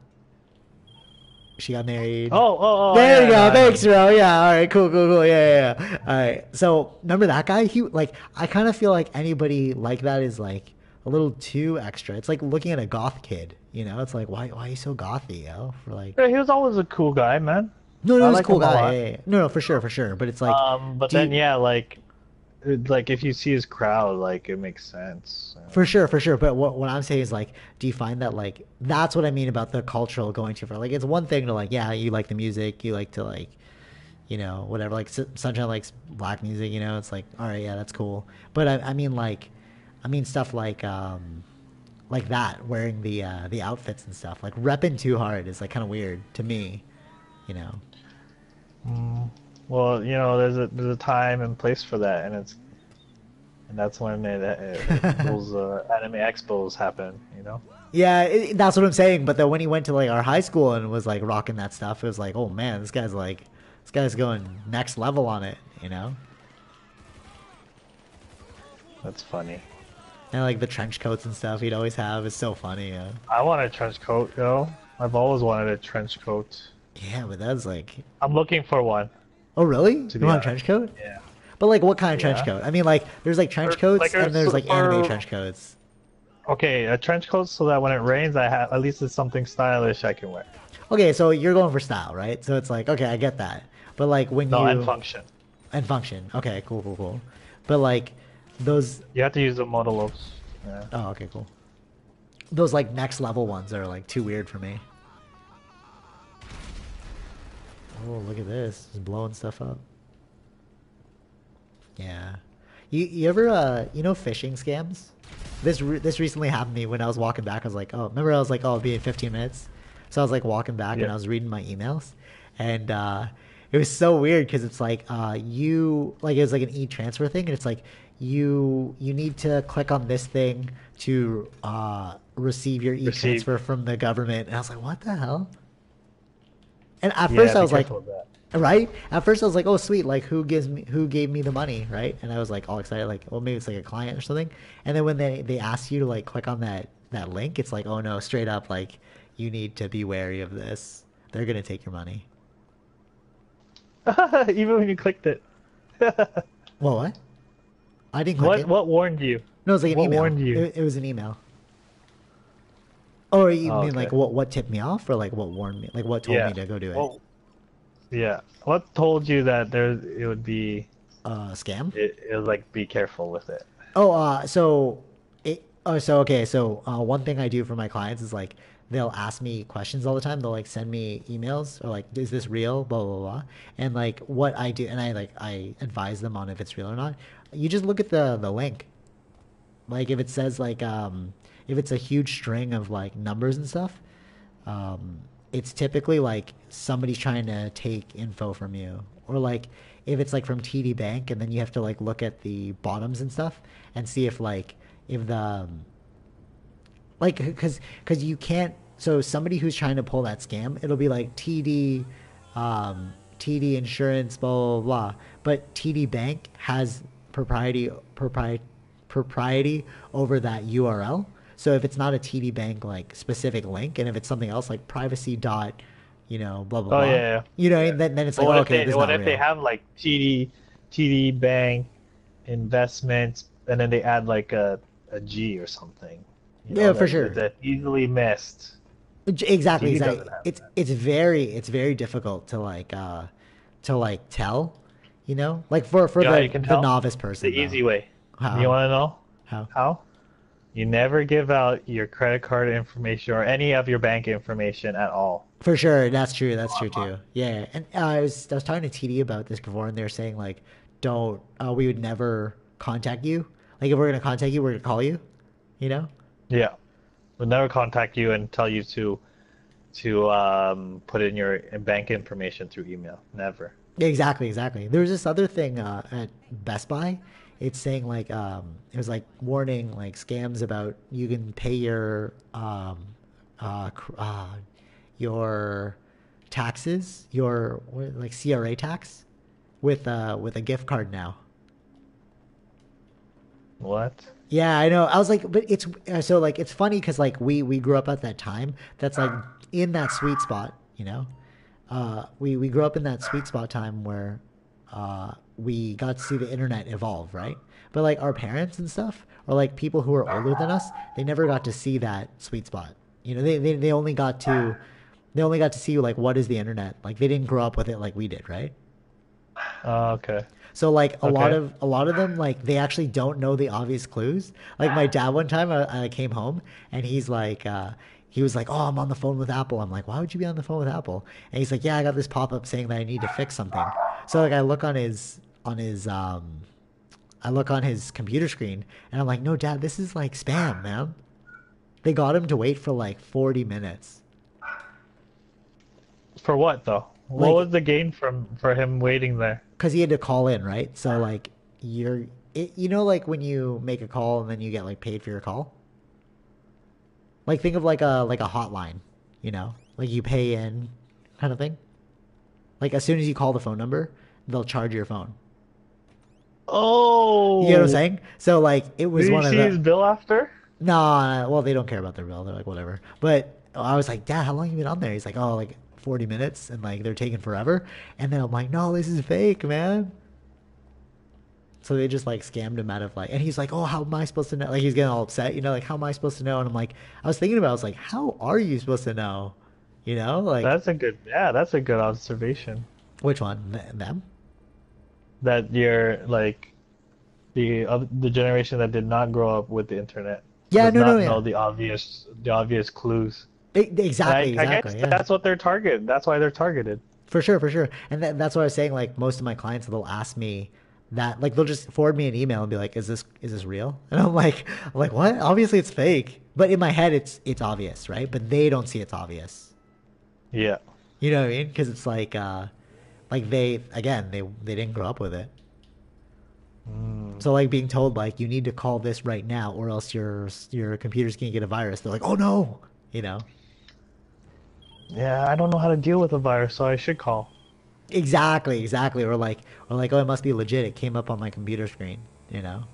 She got married. Oh, There you yeah, no, go. I know. Thanks, bro. Yeah. All right. Cool. Cool. Cool. Yeah. Yeah. Yeah. All right. So remember that guy? He like. I kind of feel like anybody like that is like a little too extra. It's like looking at a goth kid. You know. It's like why are you so gothy, yo? For like. Yeah, he was always a cool guy, man. No, no, I he's a like cool him a guy. lot. Yeah, yeah. No, no, for sure, for sure. But it's like, But do then you? yeah, like if you see his crowd, like it makes sense. For sure, for sure. But what I'm saying is like, do you find that like that's what I mean about the cultural going too far? Like, it's one thing to like, yeah, you like the music, you like to like, you know, whatever. Like Sunshine likes black music, you know. It's like, all right, yeah, that's cool. But I mean like, I mean stuff like that, wearing the outfits and stuff. Like repping too hard is like kind of weird to me, you know. Mm, well, there's a time and place for that, and that's when those anime expos happen. Yeah, that's what I'm saying. But then when he went to like our high school and was like rocking that stuff, it was like, oh man, this guy's going next level on it, you know. That's funny. And like the trench coats and stuff he'd always have is so funny. Yeah, I want a trench coat, yo. I've always wanted a trench coat. yeah, but that's like, I'm looking for one, oh really? to You be want a trench honest. coat? Yeah. But like, what kind of trench Yeah. coat? I mean, like, there's like trench coats and there's like anime trench coats. Okay, a trench coat so that when it rains, I have at least it's something stylish I can wear. Okay, so you're going for style, right? So it's like, okay, I get that. But like when No, and you function. and function, okay, cool, cool, cool. But like those, You have to use the modelos. Yeah. oh, okay, cool. Those like next level ones are like too weird for me. Oh, look at this. Just blowing stuff up. Yeah. You ever you know phishing scams? This recently happened to me when I was walking back. I was like, oh, remember I was like, oh, it'll be in 15 minutes. So I was like walking back and Yeah. I was reading my emails, and it was so weird because it's like you like it was like an e-transfer thing, and it's like you need to click on this thing to receive your Receive. e-transfer from the government, and I was like, what the hell? And at Yeah, first I be was like, careful with that. right? At first I was like, oh sweet, like who gave me the money, right? And I was like all excited, like, well maybe it's like a client or something. And then when they ask you to like click on that link, it's like, oh no, straight up like you need to be wary of this. They're gonna take your money. Even when you clicked it. Well, what? I didn't click it. What warned you? No, it was like an What email. warned you? It was an email. Or you Oh, mean okay. like what tipped me off, or like what warned me, like what told Yeah. me to go do it? Well, yeah. What told you that it would be Scam? it was like be careful with it. Oh, so okay. So one thing I do for my clients is like they'll ask me questions all the time. They'll like send me emails or like, is this real? Blah blah blah. And like what I do, and I advise them on if it's real or not. You just look at the link. Like if it says like if it's a huge string of like numbers and stuff, it's typically like somebody's trying to take info from you, or like if it's like from TD Bank, and then you have to like look at the bottoms and stuff and see if like if the like because you can't. So somebody who's trying to pull that scam, it'll be like TD, TD insurance, blah blah blah. But TD Bank has propriety over that URL. So if it's not a TD Bank like specific link, and if it's something else like privacy dot, blah blah blah. Yeah. Then it's But like, okay, this is what not if they real. have like TD Bank investments, and then they add like a G or something? Yeah, for sure. That's easily missed. Exactly, TD exactly. doesn't have It's that. very difficult to like tell, like for You know how you can the tell? novice The person though. easy way. You How want to know how? how? You never give out your credit card information or any of your bank information at all. For sure, that's true. That's true Online. too. Yeah, and I was talking to TD about this before, and they were saying like, don't we would never contact you. Like if we're gonna contact you, we're gonna call you. You know? Yeah. We'll never contact you and tell you to put in your bank information through email. Never. Exactly, exactly. There was this other thing at Best Buy. It's saying like it was like warning like scams about you can pay uh, cr- uh your taxes, your like CRA tax with a gift card now. What? Yeah, I know. I was like, but it's so like it's funny because like we grew up at that time. That's like in that sweet spot, we grew up in that sweet spot time where we got to see the internet evolve, right? But like our parents and stuff, or like people who are older than us, they never got to see that sweet spot. They only got to see like what is the internet. Like they didn't grow up with it like we did, right? Okay. So like Okay. a lot of them like they actually don't know the obvious clues. Like my dad one time I came home and he was like, "Oh, I'm on the phone with Apple." I'm like, "Why would you be on the phone with Apple?" And he's like, "Yeah, I got this pop up saying that I need to fix something." So like I look on his computer screen and I'm like, "No, Dad, this is like spam, man." They got him to wait for like 40 minutes. For what though? What Like was the gain for him waiting there? because he had to call in, right? So like like when you make a call and then you get like paid for your call. Like think of like a hotline, like you pay in, kind of thing. Like as soon as you call the phone number, they'll charge your phone. You get what I'm Oh, saying? So like it did was you one of see his the bill after? nah. Well, they don't care about their bill. They're like whatever. But I was like, Dad, how long you been on there? He's like, oh, like 40 minutes, and like they're taking forever. And then I'm like, no, this is fake, man. So they just like scammed him out of like, and he's like, oh, how am I supposed to know? Like he's getting all upset, like how am I supposed to know? And I'm like, I was thinking about, it, I was like, how are you supposed to know? Like That's a good observation. which one? Them? That you're like the generation that did not grow up with the internet Yeah, does no, no, not yeah, know the obvious clues. And exactly, I guess exactly, yeah, that's what they're targeted. That's why they're targeted. for sure, for sure. And that's what I was saying. Like most of my clients, they'll ask me that, like they'll just forward me an email and be like, is this real? And I'm like, what? Obviously it's fake, but in my head it's obvious, right? But they don't see it's obvious. Yeah. You know what I mean? Because it's like they again they didn't grow up with it. Mm. So like being told like you need to call this right now or else your computer's gonna get a virus. They're like, oh no, you know. Yeah, I don't know how to deal with a virus, so I should call. Exactly, exactly. Or like, oh, it must be legit. It came up on my computer screen, you know.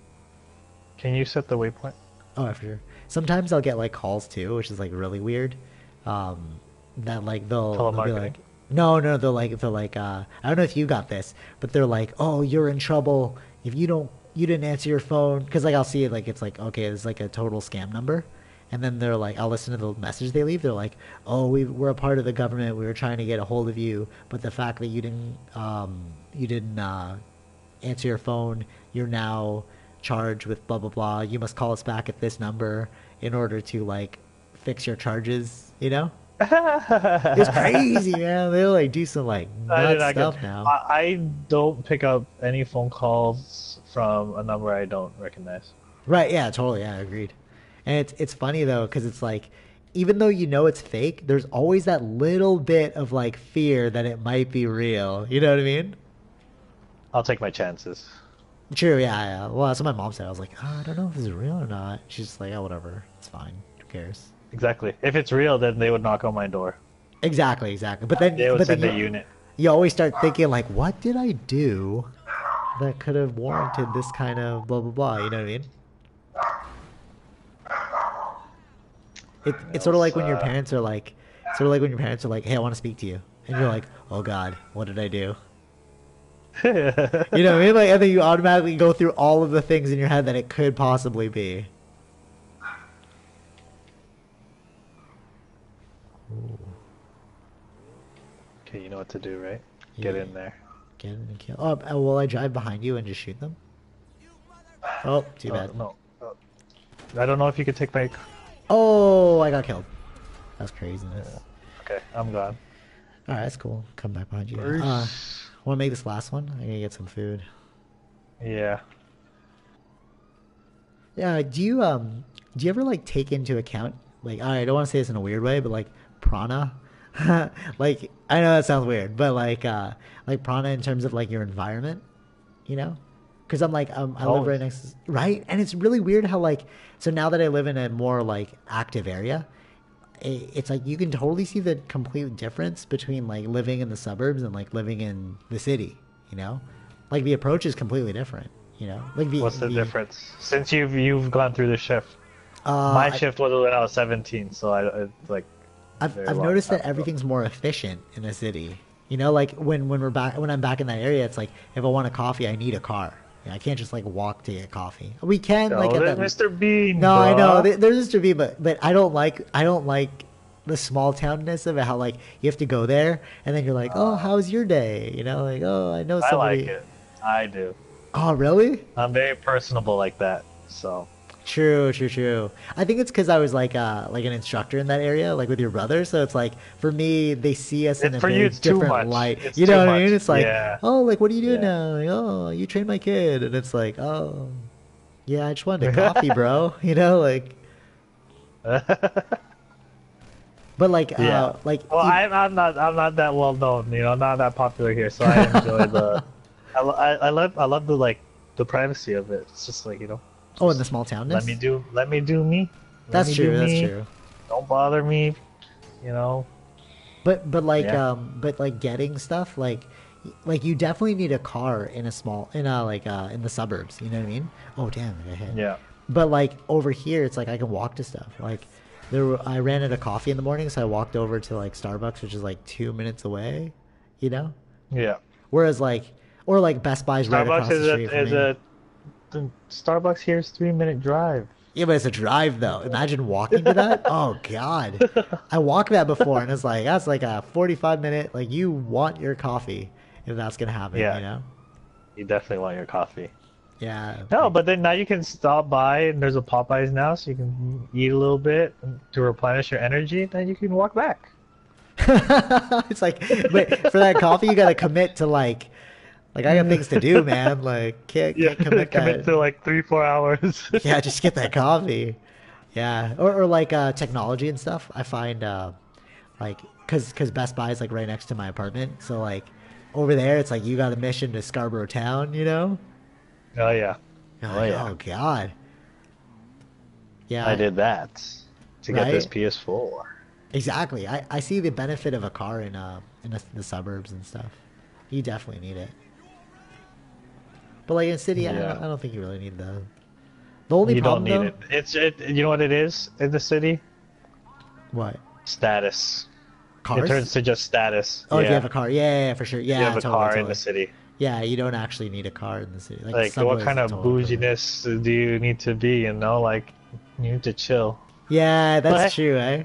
Can you set the waypoint? Oh, for sure. Sometimes I'll get like calls too, which is like really weird. That like they'll be Telemarketing. like, no, no, they'll like I don't know if you got this, but they're like, oh, you're in trouble if you didn't answer your phone because like I'll see it like it's like okay, it's like a total scam number, and then they're like, I'll listen to the message they leave. They're like, oh, we're a part of the government. We were trying to get a hold of you, but the fact that you didn't answer your phone, you're now charged with blah blah blah. You must call us back at this number in order to like fix your charges. You know, it's crazy, man. They like do some like I did nuts not get. stuff now. I don't pick up any phone calls from a number I don't recognize. Right? Yeah, totally. Yeah, agreed. And it's funny though, because it's like, even though you know it's fake, there's always that little bit of like fear that it might be real. You know what I mean? I'll take my chances. True, yeah. Well, that's what my mom said. I was like, oh, I don't know if this is real or not. She's just like, oh, whatever. It's fine. Who cares? Exactly. If it's real, then they would knock on my door. Exactly. But then, They would but then send a unit. you always start thinking like, what did I do that could have warranted this kind of blah blah blah? You know what I mean? It's sort of like when your parents are like, hey, I want to speak to you, and you're like, oh God, what did I do? You know what I mean? Like, and then you automatically go through all of the things in your head that it could possibly be. Ooh. Okay, you know what to do, right? Get in there. Get in and kill. Oh, will I drive behind you and just shoot them? Oh, too bad. No. I don't know if you could take my... Oh, I got killed. That's craziness. Yeah. Okay, I'm gone. Alright, that's cool. Come back behind you. Want to make this last one? I gotta get some food. Yeah. Yeah, do you ever like take into account, like, I don't want to say this in a weird way, but like prana? Like, I know that sounds weird, but like prana in terms of like your environment, you know? Because I live right next to, right? And it's really weird how like, so now that I live in a more like active area, it's like you can totally see the complete difference between like living in the suburbs and like living in the city, you know? Like the approach is completely different, you know? Like What's the difference? Since you've gone through the shift. My shift was when I was 17, so I've noticed that everything's more efficient in a city. You know, like when I'm back in that area, it's like if I want a coffee, I need a car. I can't just like walk to get coffee. We can like get that. Mr. Bean. No, bro. I know there's Mr. Bean, but I don't like the small townness of it. How like you have to go there and then you're like, oh, how's your day? You know, like, oh, I know somebody. I like it. I do. Oh, really? I'm very personable like that. So. True. I think it's because I was like an instructor in that area, like with your brother. So it's like for me, they see us in a very different light. It's you know what much. I mean? It's like, yeah. oh, like what are you doing now? Like, oh, you trained my kid, and it's like, oh, yeah, I just wanted a coffee, bro. You know, like. But like, yeah. Well, I'm not that well known. You know, not that popular here, so I enjoy the. I love the like the privacy of it. It's just like, you know. Oh, in the small townness. Let me do me. That's true. Don't bother me, you know. But like getting stuff like you definitely need a car in the suburbs. You know what I mean? Oh damn, I got hit. Yeah. But like over here, it's like I can walk to stuff. Like I ran out of coffee in the morning, so I walked over to like Starbucks, which is like 2 minutes away. You know? Yeah. Whereas like Best Buy's right across the street from me. The Starbucks here is 3-minute drive. Yeah, but it's a drive though. Imagine walking to that. Oh God, I walked that before, and it's like that's like a 45-minute. Like you want your coffee if that's gonna happen. Yeah. You know. You definitely want your coffee. Yeah. No, but then now you can stop by, and there's a Popeyes now, so you can eat a little bit to replenish your energy. Then you can walk back. It's like, but for that coffee, you gotta commit to like I got things to do, man. Like, can't commit to like 3-4 hours. Yeah, just get that coffee. Yeah, or like technology and stuff. I find like because Best Buy is like right next to my apartment, so like over there, it's like you got a mission to Scarborough Town, you know? Oh yeah. Oh God. Yeah, I did that to get this PS4. Exactly. I see the benefit of a car in the suburbs and stuff. You definitely need it. But like in the city, I don't think you really need the only problem. You don't need it. You know what it is in the city? What? Status. Cars? It turns to just status. Oh, if you have a car. Yeah, for sure. Yeah, you have a car in the city. Yeah, you don't actually need a car in the city. Like what kind of bouginess do you need to be, you know? Like, you need to chill. Yeah, that's true, eh?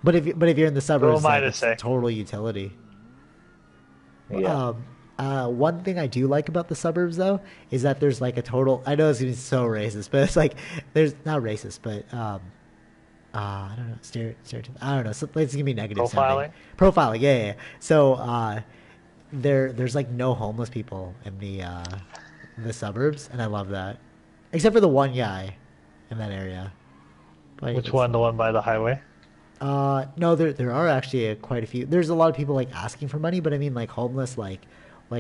But if you're in the suburbs, it's total utility. Yeah. One thing I do like about the suburbs, though, is that there's like a total. I know it's gonna be so racist, but it's like there's not racist, but I don't know, stereotype. I don't know. So it's gonna be negative. Profiling. Yeah. So there's like no homeless people in the suburbs, and I love that, except for the one guy in that area. But Which it's one? The one by the highway? no, there are actually quite a few. There's a lot of people like asking for money, but I mean like homeless, like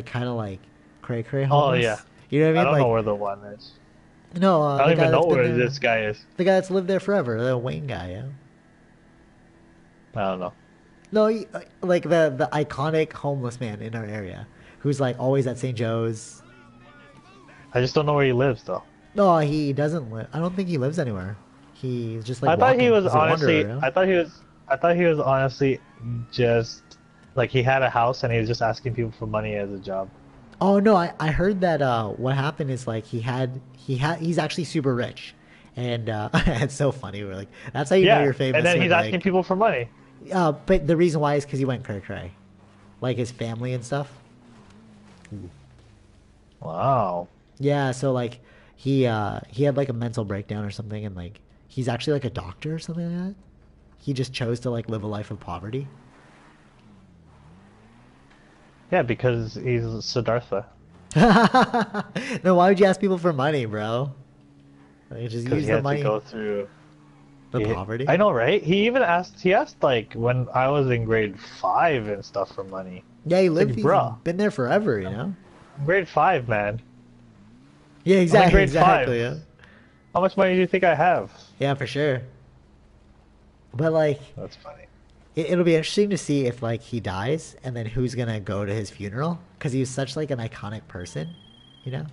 kind of like cray Oh yeah. homeless. You know what I I mean? don't know Like where the one is. no, I the don't guy even know that's been where there, this guy is. the guy that's lived there forever, the Wayne guy. Yeah. I don't know. No, like the iconic homeless man in our area, who's like always at St. Joe's. I just don't know where he lives though. No, he doesn't live. I don't think he lives anywhere. He's just like I thought he walking. was He's a wanderer, honestly. you know? I thought he was honestly just like he had a house and he was just asking people for money as a job. Oh no, I heard that what happened is like he's actually super rich. And it's so funny. We're like, that's how you know Yeah, you're famous. and then When, he's asking like, people for money. but the reason why is because he went cray cray, like his family and stuff. Wow. Yeah, so like he had like a mental breakdown or something, and like he's actually like a doctor or something like that. He just chose to like live a life of poverty. Yeah, because he's Siddhartha. No, why would you ask people for money, bro? Like, just Because use he the had to money, go through. the poverty. I know, right? He even asked. He asked like when I was in grade 5 and stuff for money. Yeah, he It's lived. like, He's bruh, been there forever, you know. grade 5, man. Yeah, I'm in exactly, grade exactly. 5. Yeah, How much money do you think I have? yeah, for sure. But like, That's funny. it'll be interesting to see if like he dies, and then who's gonna go to his funeral because he was such like an iconic person, you know.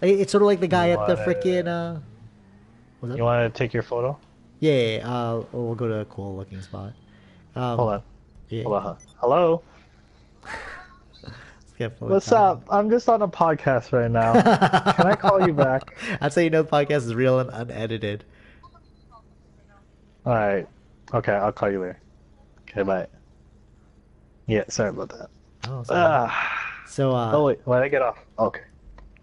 Like, it's sort of like the guy You at the wanna, freaking what's you up? want to take your photo? Yeah, yeah, yeah, we'll go to a cool looking spot. Hold on. Yeah, Hold on. Hello. let's get fully What's time. up? I'm just on a podcast right now. Can I call you back? That's how you know the podcast is real and unedited. All right. Okay, I'll call you later. Okay, bye. Yeah, sorry about that. Oh, sorry. So Oh wait, why did I get off? Okay.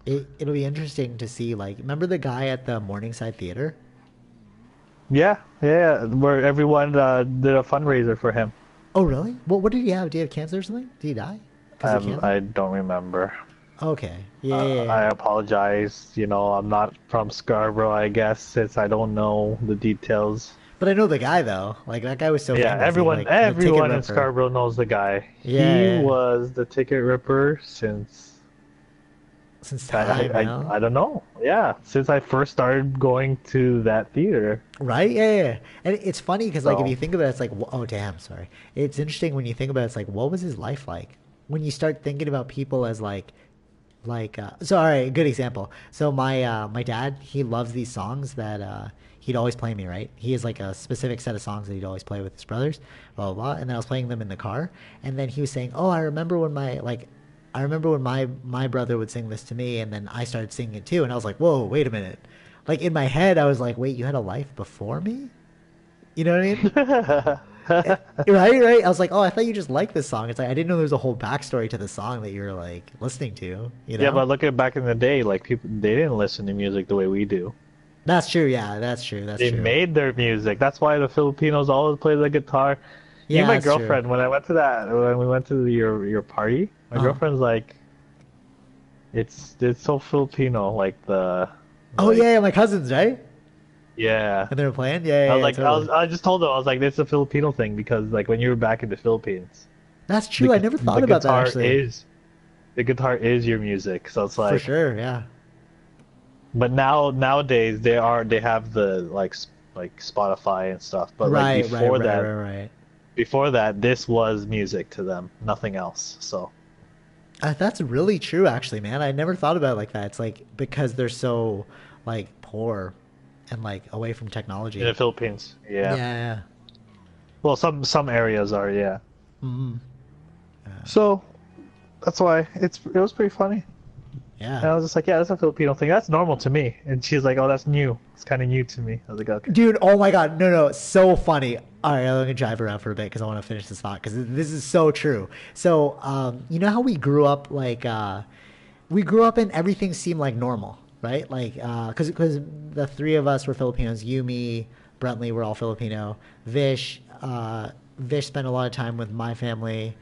it'll be interesting to see like remember the guy at the Morningside Theater? Yeah, yeah, where everyone did a fundraiser for him. Oh, really? What did he have? Did he have cancer or something? Did he die? Because of cancer? I don't remember. Okay. Yeah, yeah, I yeah. apologize. You know, I'm not from Scarborough, I guess, since I don't know the details. But I know the guy though. Like that guy was so Yeah, famous. He, everyone, like, the ticket everyone in ripper. Scarborough knows the guy. Yeah, He yeah. was the ticket ripper Since I, time, I, you know? I, I don't know. Yeah, since I first started going to that theater. Right? Yeah, yeah, yeah. And it's funny because like if So, you think about it, it's like oh damn, sorry. It's interesting when you think about it, it's like what was his life like? When you start thinking about people as so all right, good example. So my dad, he loves these songs that he'd always play me, right? He has like a specific set of songs that he'd always play with his brothers, blah blah blah. And then I was playing them in the car, and then he was saying, "Oh, I remember when my brother would sing this to me, and then I started singing it too." And I was like, "Whoa, wait a minute!" Like in my head, I was like, "Wait, you had a life before me?" You know what I mean? Right. I was like, "Oh, I thought you just liked this song." It's like I didn't know there was a whole backstory to the song that you were like listening to. You yeah, know? but look at back in the day, like people, they didn't listen to music the way we do. That's true. Yeah, that's true. That's They true. made their music. That's why the Filipinos always play the guitar. Me and Yeah, my that's true. girlfriend, when we went to your party, my Uh-huh. girlfriend's like, it's so Filipino, like Oh yeah, yeah, my cousins, right? yeah. And they were playing. Yeah, I yeah, was yeah, like, totally. I just told them, I was like, it's a Filipino thing because like when you were back in the Philippines, That's true. I never thought the about that guitar actually. is your music. So it's For like, sure. Yeah. but nowadays they have the like Spotify and stuff. But like Right. Right. before that, this was music to them, nothing else. So That's really true, actually, man. I never thought about it like that. It's like because they're so like poor and like away from technology. in the Philippines, Yeah. yeah. Yeah. Well, some areas are, yeah. Mm-hmm. So that's why it was pretty funny. And I Yeah. was just like, yeah, that's a Filipino thing. That's normal to me. And she's like, oh, that's new. It's kind of new to me. I was like, okay. Dude, oh my God. No, so funny. All right, I'm going to drive around for a bit because I want to finish this thought because this is so true. So, you know how we grew up we grew up and everything seemed like normal, right? Like, because the three of us were Filipinos. You, me, Brentley, we're all Filipino. Vish spent a lot of time with my family.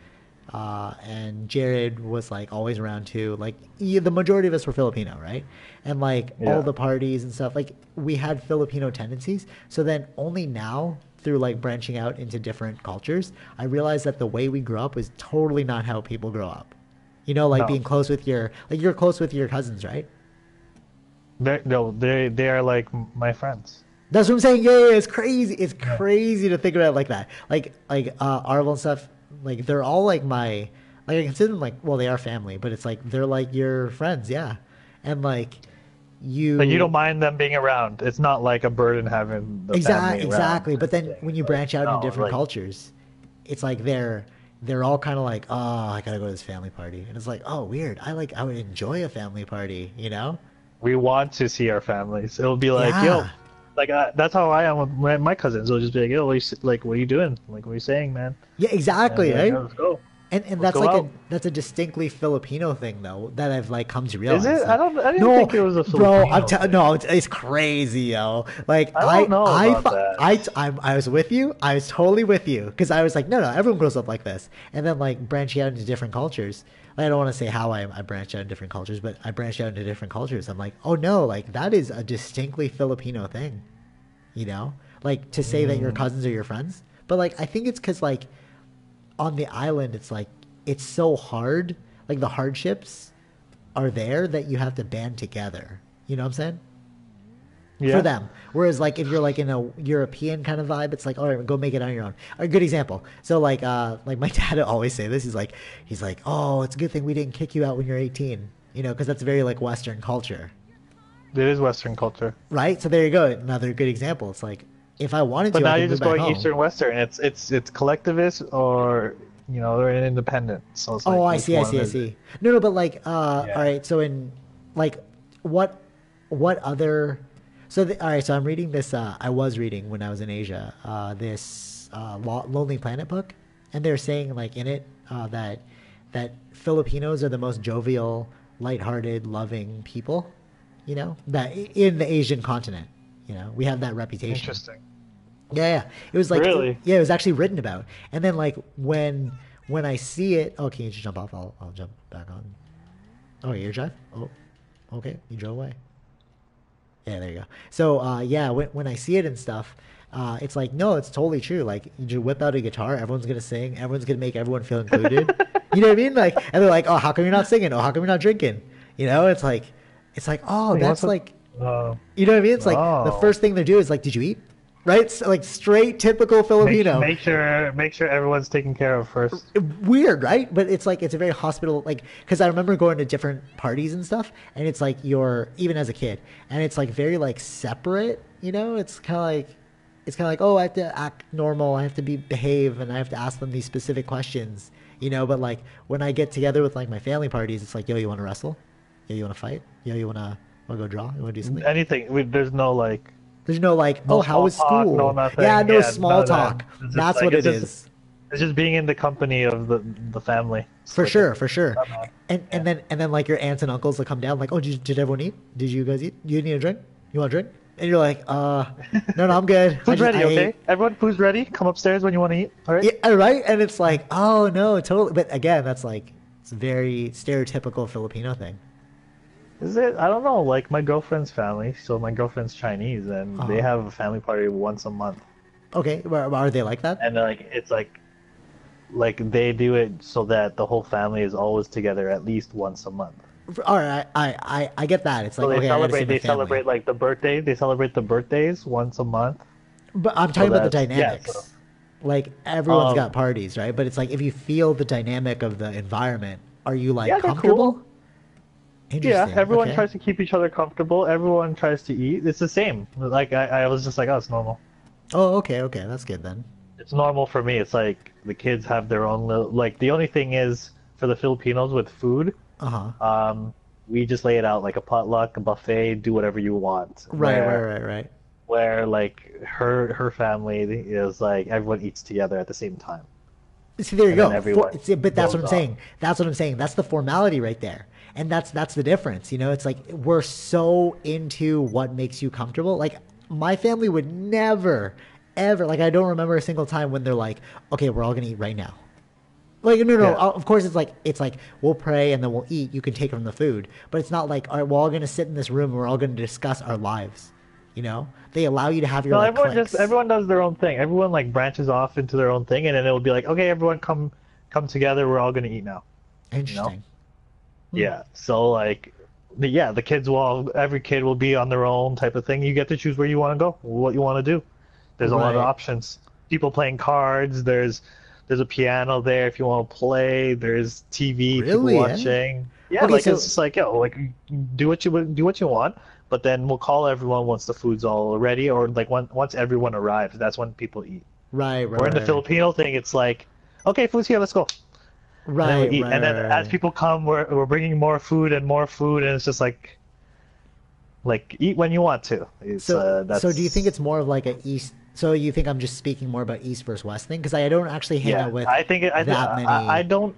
and Jared was like always around too. Like the majority of us were Filipino, right? And like all Yeah. the parties and stuff, like we had Filipino tendencies. So then only now through like branching out into different cultures, I realized that the way we grew up was totally not how people grow up. You know, like No. being close with your like you're close with your cousins, right? No, they are like my friends. That's what I'm saying. Yeah, it's crazy. It's Yeah. crazy to think about it like that. Like Arvel and stuff. Like they're all like my like I consider them like well they are family, but it's like they're like your friends, yeah. And like Like you don't you mind them being around. It's not like a burden having the family around. exactly. But Type then thing. when It's you like branch out into no, different like cultures, it's like they're all kind of like oh I gotta go to this family party, and it's like oh weird. I would enjoy a family party, you know? we want to see our families. It'll be like, yo, Yeah. like that's how I am with my cousins. They'll just be like, yo, like, what are you doing? Like, what are you saying, man? Yeah, And I'll exactly, be like, right? "Yeah, let's go, And let's that's go like out. that's a distinctly Filipino thing though that I've like come to Is realize. it? Like, I didn't no, think it was a bro, Filipino thing. no, it's crazy, yo. Like I don't know about that. I was with you. I was totally with you because I was like, no, everyone grows up like this. And then like branching out into different cultures. Like, I don't want to say how I branched out in different cultures, but I branched out into different cultures. I'm like, oh no, like that is a distinctly Filipino thing, you know? Like to say that your Mm, cousins are your friends. But like I think it's because like on the island it's like it's so hard like the hardships are there that you have to band together, you know what I'm saying, for yeah. them, whereas like if you're like in a European kind of vibe it's like all right go make it on your own. A good example, so like my dad would always say this, he's like oh it's a good thing we didn't kick you out when you're 18, you know, because that's very like Western culture, It is Western culture. right? So there you go, another good example. It's like if I wanted But to I now could you're move just back going home. Eastern Western. It's collectivist or they're an independent. So it's Oh, like I which see, I one see, I is it? see. No, but like, all Yeah. right. So in like, what, what other? So all right. So I'm reading this. I was reading when I was in Asia. This Lonely Planet book, and they're saying like in it that Filipinos are the most jovial, lighthearted, loving people. You know that in the Asian continent. You know we have that reputation. Interesting. Yeah, yeah. It was like Really? yeah, it was actually written about. And then like when I see it, oh, can you just jump off? I'll jump back on. Oh, your drive? Oh, okay. You drove away. Yeah, there you go. So yeah, when I see it and stuff, it's like no, it's totally true. Like you just whip out a guitar, everyone's gonna sing, everyone's gonna make everyone feel included. You know what I mean? Like, and they're like, oh, how come you're not singing? Oh, how come you're not drinking? You know, it's like, oh, You want that's some? like, Uh, you know what I mean? It's like the oh. first thing they do is like, did you eat? Right? So, like straight typical Filipino. Make sure everyone's taken care of first. Weird, right? But it's like it's a very hospital like because I remember going to different parties and stuff, and it's like you're even as a kid, and it's like very like separate. You know, it's kind of like oh, I have to act normal, I have to behave, and I have to ask them these specific questions. You know, but like when I get together with like my family parties, it's like yo, you want to wrestle? Yo, you want to fight? Yo, you want to go draw? You want to do something? Anything. There's no like There's no like, no oh, how small was talk, no school? nothing. Yeah, no Yeah, none small of that. talk. It's just That's like what it is. it's just being in the company of the family. It's For like sure, for sure. uh, And yeah. then like your aunts and uncles will come down like, oh, did everyone eat? Did you guys eat? You need a drink? You want a drink? And you're like, no, I'm good. Food's ready, I okay? ate. Everyone, food's ready. Come upstairs when you want to eat. All right. Yeah, right? And it's like, oh no, totally. But again, that's like it's a very stereotypical Filipino thing. Is it? I don't know. Like my girlfriend's family. So my girlfriend's Chinese, and they Uh-huh. have a family party once a month. Okay, are they like that? And like it's like they do it so that the whole family is always together at least once a month. All right, I get that. It's like So okay, I gotta see my they family. celebrate like the birthday. They celebrate the birthdays once a month. But I'm So talking about the that's yeah. dynamics. So Like everyone's um, got parties, right? But it's like if you feel the dynamic of the environment, are you like yeah, they're comfortable? cool. Yeah, Interesting. everyone Okay. tries to keep each other comfortable. Everyone tries to eat. It's the same. Like I was just like, oh, it's normal. Oh, okay, okay, that's good then. It's normal for me. It's like the kids have their own little, like the only thing is for the Filipinos with food, Uh huh. we just lay it out like a potluck, a buffet, do whatever you want. Right, right. Where like her family is like everyone eats together at the same time. See, there you And go. then everyone But that's what I'm goes saying. That's what I'm saying. That's the formality right there, and that's the difference. You know, it's like we're so into what makes you comfortable. Like my family would never, ever. Like I don't remember a single time when they're like, "Okay, we're all gonna eat right now." Like no, Yeah. of course it's like we'll pray and then we'll eat. You can take from the food, but it's not like all right, we're all gonna sit in this room and we're all gonna discuss our lives. You know, they allow you to have your No, like cliques. everyone does their own thing. Everyone like branches off into their own thing, and then it will be like, okay, everyone come together. We're all gonna eat now. You know? Interesting. Hmm. Yeah. So like, the kids will every kid will be on their own type of thing. You get to choose where you want to go, what you want to do. There's a lot of Right. options. People playing cards. There's a piano there if you want to play. There's TV, people Really? Eh? watching. Yeah, Okay, like so it's just like like do what you want, but then we'll call everyone once the food's all ready, or like once everyone arrives. That's when people eat. Or in the right, Filipino thing, it's like, okay, food's here, let's go, and then we eat. And then as right. people come, we're bringing more food, and it's just like eat when you want to. It's So do you think that's it's more of like a east? So you think I'm just speaking more about east versus west thing? Because I don't actually hang yeah. out with I think that I many. don't.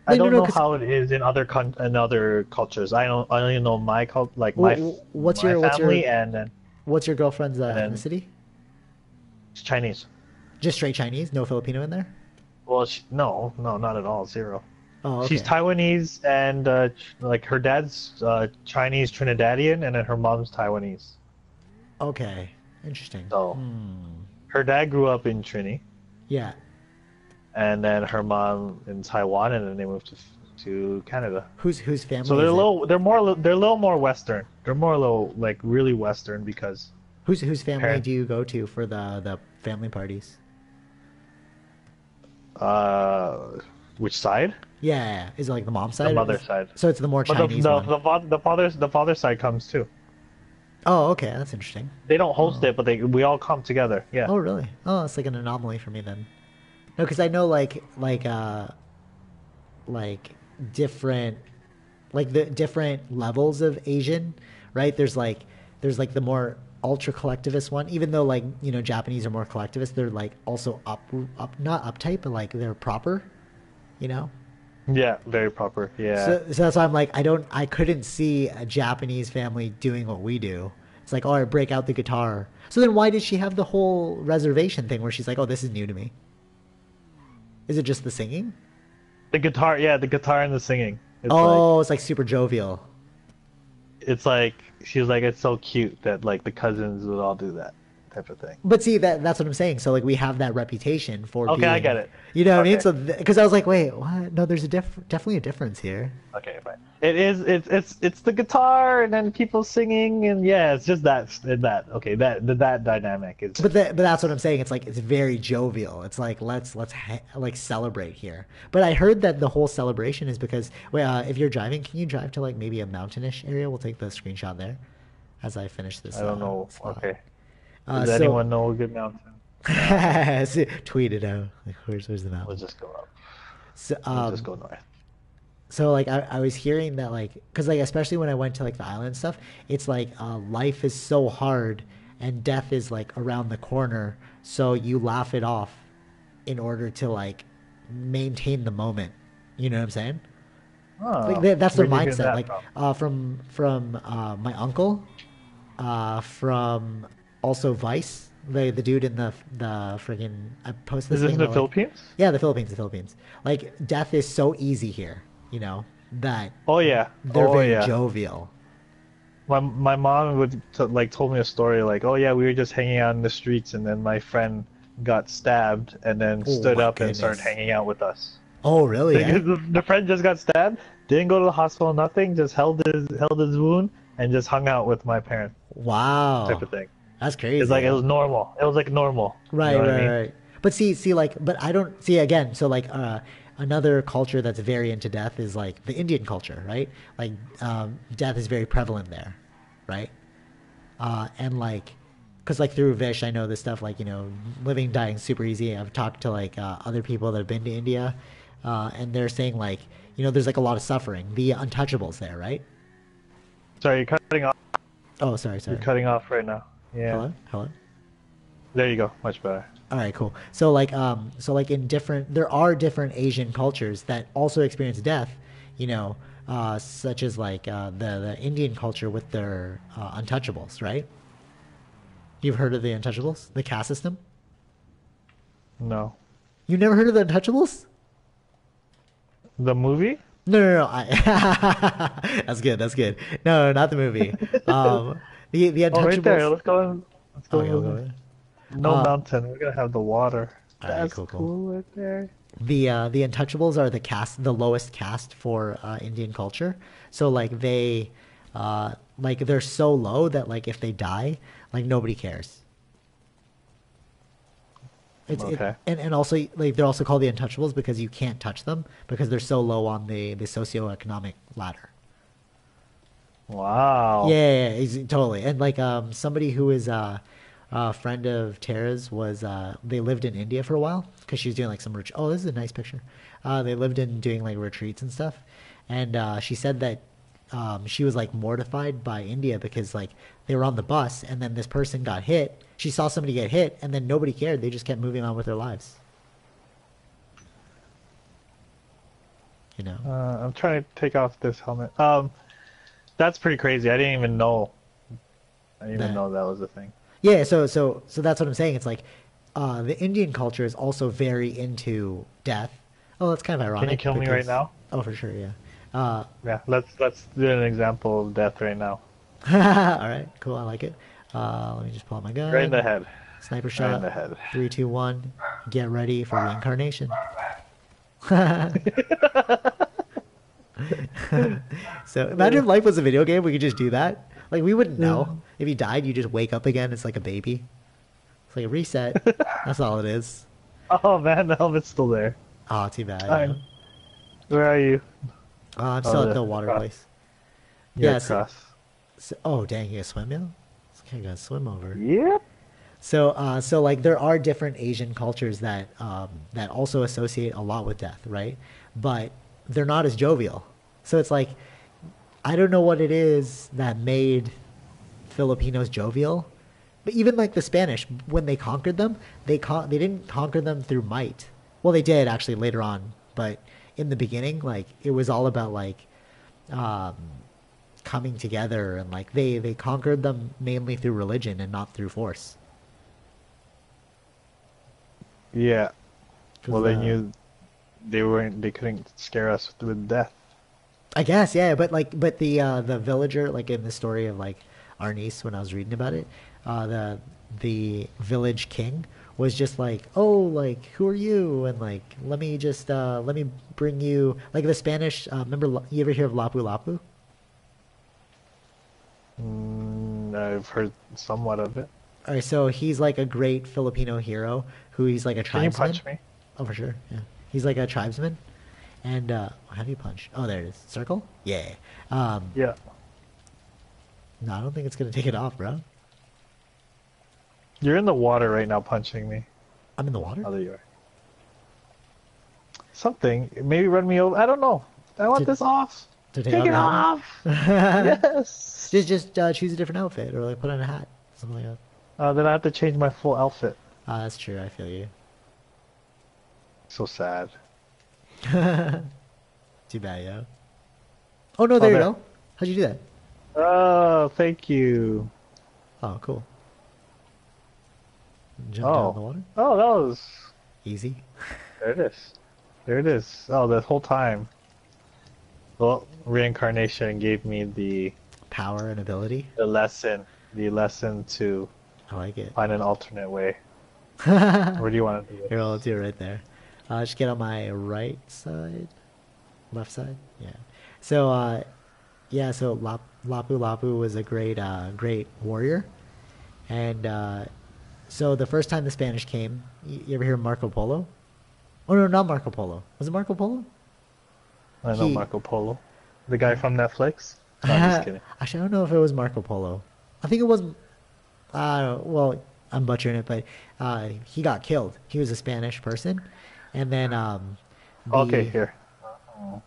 I Like no, don't no. know Because how it is in other cultures. I only know my like what's my your family, and then what's your girlfriend's and then ethnicity? it's Chinese. Just straight Chinese, no Filipino in there. Well, no, not at all, zero. Oh, She's okay, Taiwanese, and like her dad's Chinese Trinidadian, and then her mom's Taiwanese. okay, interesting. So Hmm. her dad grew up in Trini, Yeah. and then her mom in Taiwan, and then they moved to Canada. Whose So family is it? they're a little more Western. They're more a little like really Western because Whose family parent do you go to for the family parties? uh which side? Yeah, yeah, yeah. Is it like the mom The side? mother side. So it's the more But Chinese one. the father's side comes too. Oh, okay, that's interesting. They don't host Oh, it, but we all come together. Yeah. oh, really? Oh, it's like an anomaly for me then. No, because I know like different like the different levels of Asian, right? There's like the more ultra collectivist one, even though like you know Japanese are more collectivist, they're like also up not uptight, but like they're proper, you know. Yeah, very proper. Yeah. So that's why I'm like I couldn't see a Japanese family doing what we do. It's like, all right, break out the guitar. So then why did she have the whole reservation thing where she's like, oh, this is new to me? Is it just the singing? The guitar, yeah, the guitar and the singing. Oh, it's like super jovial. It's like she was like, it's so cute that like the cousins would all do that type of thing. But see that's what I'm saying. So like we have that reputation for Okay, I get being, it. you know what I mean? Okay. So because I was like, wait, what? No, there's a definitely a difference here. Okay, fine. It is. It's the guitar and then people singing and yeah, it's just that. Okay, that dynamic is. But that's what I'm saying. It's like it's very jovial. It's like like celebrate here. But I heard that the whole celebration is because if you're driving, can you drive to like maybe a mountainish area? We'll take the screenshot there as I finish this. I don't know. Slot. Okay. Does So anyone know a good mountain? tweet it out. Like where's the We'll mountain? just go up. So We'll just go north. so like I was hearing that like because like especially when I went to like the island stuff, it's like life is so hard and death is like around the corner, so you laugh it off in order to like maintain the moment. You know what I'm saying? Like Oh, that's their where'd you hear mindset. that Like from my uncle, from also Vice, the dude in the friggin' I posted Is this this thing in the about like Philippines? yeah the Philippines. Like death is so easy here, you know that Oh yeah. they're Oh very yeah. jovial. My mom would like told me a story like, oh yeah, we were just hanging out in the streets and then my friend got stabbed and then Oh stood my up and started goodness. hanging out with us. Oh really? Yeah. The friend just got stabbed, didn't go to the hospital, nothing, just held his wound and just hung out with my parents type Wow, of thing. that's It's crazy. like it Yeah. was normal. It was like normal. You Right, know what I right, mean? right. But see, like, but I don't see again. So like, another culture that's very into death is like the Indian culture, right? Like, death is very prevalent there, right? And like, cause like through Vish, I know this stuff. Like, you know, living, dying, super easy. I've talked to like other people that have been to India, and they're saying like, you know, there's like a lot of suffering. The untouchables there, right? Sorry, you're cutting off. Oh, sorry, You're sorry. cutting off right now. Yeah. Hello, hello. There you go. Much better. All right, cool. So like in different, there are different Asian cultures that also experience death, you know, such as like the Indian culture with their untouchables, right? You've heard of the untouchables, the caste system? No. You never heard of the untouchables? The movie? No. That's good. That's good. No, not the movie. The Oh, right there. Untouchables. Let's go. Let's Okay, we'll go. go there. No mountain. We're gonna have the water. All right, That's cool. cool right there. The Untouchables are the lowest caste for Indian culture. So like they're so low that like if they die, like nobody cares. Okay. And also like they're also called the Untouchables because you can't touch them because they're so low on the socioeconomic ladder. Wow. Totally. And like somebody who is a friend of Tara's was they lived in India for a while because she was doing like some oh, this is a nice picture. They lived in doing like retreats and stuff, and she said that she was like mortified by India because like they were on the bus and then this person got hit. She saw somebody get hit and then nobody cared. They just kept moving on with their lives. You know. I'm trying to take off this helmet. That's pretty crazy. I didn't even know. I didn't even know that was a thing. Yeah, so that's what I'm saying. It's like the Indian culture is also very into death. Oh, that's kind of ironic. Can you kill me right now? Oh, for sure, yeah. Yeah, let's do an example of death right now. All right, cool. I like it. Let me just pull out my gun. Right in the head. Sniper shot. Right in the head. 3, 2, 1. Get ready for reincarnation. So imagine if life was a video game. We could just do that. Like we wouldn't know. If you died, you just wake up again. It's like a baby. It's like a reset. That's all it is. Oh man, the helmet's still there. Oh, too bad. Where are you? I'm still at the water place. Yeah, across. Oh dang, you gotta swim now? I gotta swim over. Yep. So like there are different Asian cultures that that also associate a lot with death, right? But they're not as jovial. So it's like I don't know what it is that made Filipinos jovial, but even like the Spanish, when they conquered them, they didn't conquer them through might. Well, they did actually later on, but in the beginning, like it was all about like coming together, and like they conquered them mainly through religion and not through force. Yeah. Well, they knew they couldn't scare us with death. I guess, yeah, but the villager, like in the story of like our niece when I was reading about it, the village king was just like, oh, like who are you? And like let me bring you like the Spanish. Remember, you ever hear of Lapu Lapu? I've heard somewhat of it. All right, so he's like a great Filipino hero who he's like a tribesman. Can you punch me? Oh, for sure. Yeah, he's like a tribesman. And how do you punch? Oh, there it is. Circle? Yeah. Yeah. No, I don't think it's gonna take it off, bro. You're in the water right now, punching me. I'm in the water. Oh, there you are. Something. Maybe run me over. I don't know. I want this off. To take it off. Yes. Just choose a different outfit or like put on a hat, something like that. Then I have to change my full outfit. That's true. I feel you. So sad. Too bad, yo. Oh no, there you go. How'd you do that? Oh, thank you. Oh, cool. Jump down in the water. Oh, that was easy. There it is. There it is. Oh, the whole time. Well, reincarnation gave me the power and ability. The lesson to. I like it. Find an alternate way. Where do you want to do it? Here, I'll do it right there. Just get on my right side, left side. Yeah. So, So Lapu Lapu was a great warrior, and so the first time the Spanish came, you ever hear of Marco Polo? Oh no, not Marco Polo. Was it Marco Polo? I know Marco Polo, the guy from Netflix. No, I'm just kidding. Actually, I don't know if it was Marco Polo. I think it was. Well, I'm butchering it, but he got killed. He was a Spanish person, and then okay, here. Oh,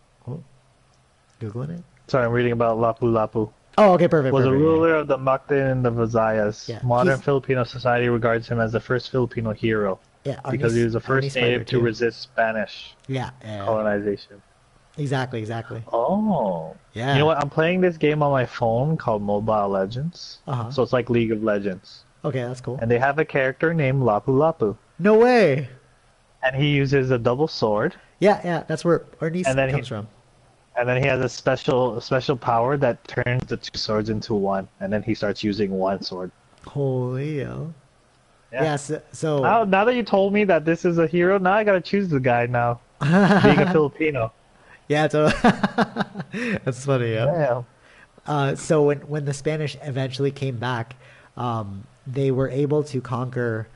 Googling it. Sorry, I'm reading about Lapu Lapu. Oh, okay, perfect. Was perfect, a ruler of the Mactan and the Visayas. Yeah, Modern Filipino society regards him as the first Filipino hero. Yeah, because he was the first native to resist Spanish colonization. Exactly. Oh. Yeah. You know what? I'm playing this game on my phone called Mobile Legends. So it's like League of Legends. Okay, that's cool. And they have a character named Lapu Lapu. No way. And he uses a double sword. Yeah, yeah, that's where our niece And then he comes from. and then he has a special power that turns the two swords into one, and then he starts using one sword. Holy hell. Yeah. Yeah, so Now that you told me that this is a hero, now I gotta choose the guy now. Being a Filipino. yeah, so that's funny, yeah. Damn. So when the Spanish eventually came back, they were able to conquer.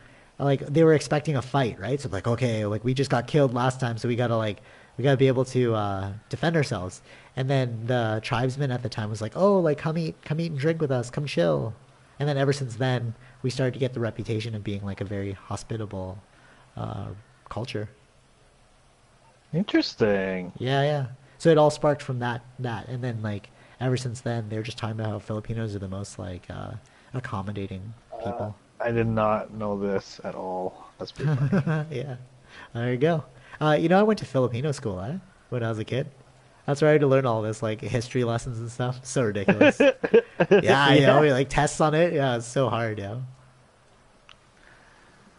Like they were expecting a fight, right? So like, okay, like we just got killed last time, so we gotta be able to defend ourselves. And then the tribesman at the time was like, oh, like come eat and drink with us, come chill. And then ever since then, we started to get the reputation of being like a very hospitable uh, culture. Interesting. Yeah, yeah. So it all sparked from that, and then like ever since then, they're just talking about how Filipinos are the most like accommodating Uh, people. I did not know this at all. That's pretty funny. Yeah, there you go. I went to Filipino school, when I was a kid. That's where I had to learn all this like history lessons and stuff. So ridiculous. Yeah, Yeah, we like tests on it. Yeah, it's so hard, that's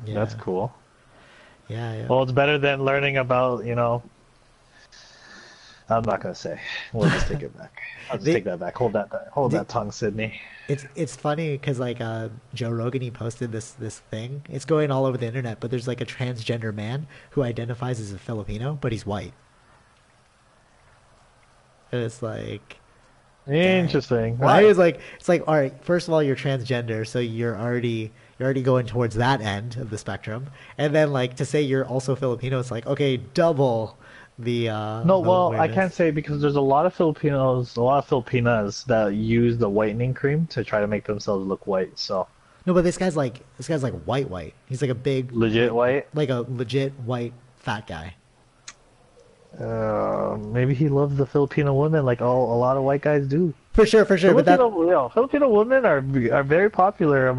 Yeah, cool. yeah. Well, it's better than learning about, I'm not gonna say. We'll just take it back. I'll just They, take that back. Hold they, that tongue, Sydney. it's funny because like Joe Rogan he posted this thing. It's going all over the internet, but there's like a transgender man who identifies as a Filipino, but he's white. And it's like, dang. Interesting. Right? Why? It's like all right, first of all you're transgender, so you're already going towards that end of the spectrum. And then like to say you're also Filipino, it's like, okay, double No, the well, I can't weirdness. say because there's a lot of Filipinos, a lot of Filipinas that use the whitening cream to try to make themselves look white. So No, but this guy's like white. He's like a big legit white. like a legit white fat guy. Maybe he loves the Filipino women like a lot of white guys do. For sure, but Filipino women are very popular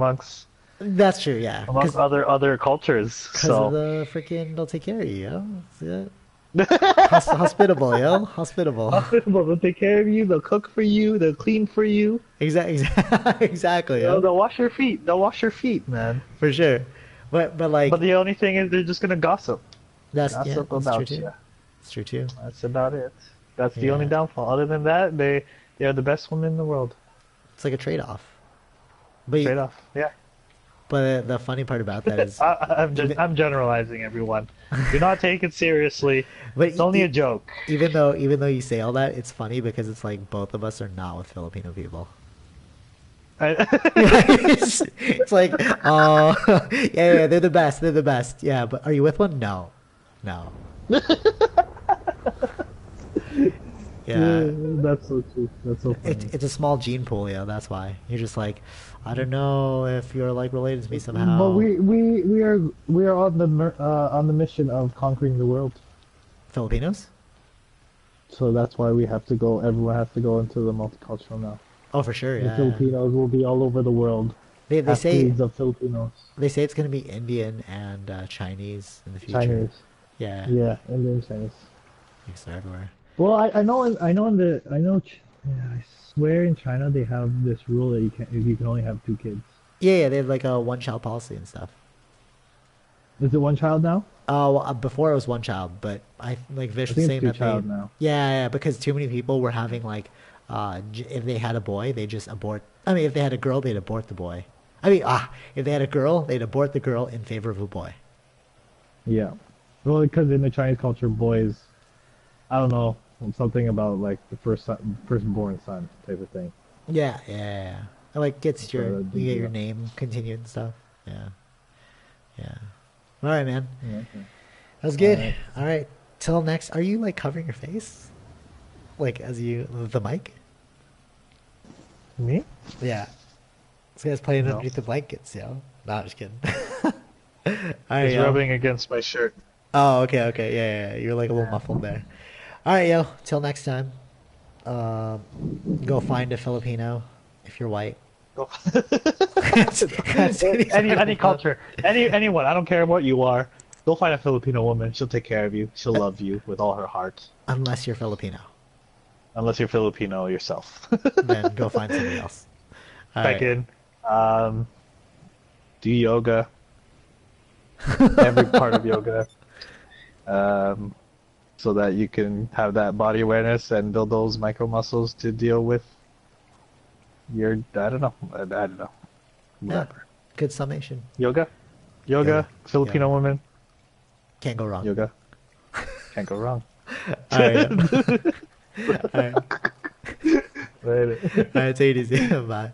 that's true, yeah. amongst other cultures. Cause of So the freaking they'll take care of you, See that? Hospitable, hospitable. hospitable, they'll take care of you. They'll cook for you. They'll clean for you. Exactly, exactly, They'll wash your feet. They'll wash your feet, man. for sure. But like But the only thing is they're just gonna gossip. that's Gossip true about too. you. It's true too. That's about it. That's the only Yeah, downfall. Other than that, they are the best women in the world. it's like a trade-off. But Straight off. Yeah. the funny part about that is, even I'm generalizing everyone. Do not take it seriously. but It's only a joke. even though you say all that, it's funny because it's like both of us are not with Filipino people. I, It's like, oh, yeah, they're the best. They're the best. Yeah, but are you with one? No, no. Yeah, that's so true. That's so funny. it's a small gene pool, that's why. You're just like, I don't know if you're like related to me But somehow. we are on the mission of conquering the world. Filipinos? So that's why we have to go. Everyone has to go into the multicultural now. Oh, for sure, The yeah. Filipinos will be all over the world. They Half say breeds of Filipinos, it's gonna be Indian and Chinese in the future. Chinese. Yeah, Yeah, Indian Chinese. because they're everywhere. Well, yeah, I swear in China they have this rule that you can only have two kids. Yeah, they have like a one-child policy and stuff. Is it one child now? Oh, well, before it was one child, but I like Vish I was think saying it's two that they, child now. yeah, because too many people were having like, if they had a boy, they just abort. I mean, if they had a girl, they'd abort the boy. I mean, if they had a girl, they'd abort the girl in favor of a boy. Yeah. Well, because in the Chinese culture, boys, I don't know, something about like the firstborn son type of thing. Yeah. It, like gets So you they get do your that. name continued and stuff. Yeah. All right, man. Yeah, okay. That was All good. right. All right. Till next. Are you like covering your face, like the mic? Me? Yeah. This guy's playing No. underneath the blankets, No, I'm just kidding. All right, He's yo. rubbing against my shirt. Oh, okay. Yeah. You're like a little muffled there. All right, yo. Till next time. Go find a Filipino if you're white. Go. Any any culture, anyone. I don't care what you are. Go find a Filipino woman. She'll take care of you. She'll love you with all her heart. Unless you're Filipino, Unless you're Filipino yourself. then go find somebody else. All Back right. in. Do yoga. Every part of yoga. so that you can have that body awareness and build those micro muscles to deal with your, I don't know, Yeah, whatever. good summation. Yoga, Yoga. Filipino women, Can't go wrong. yoga, can't go wrong. All right. All right. Right. All right. Take it easy. Bye.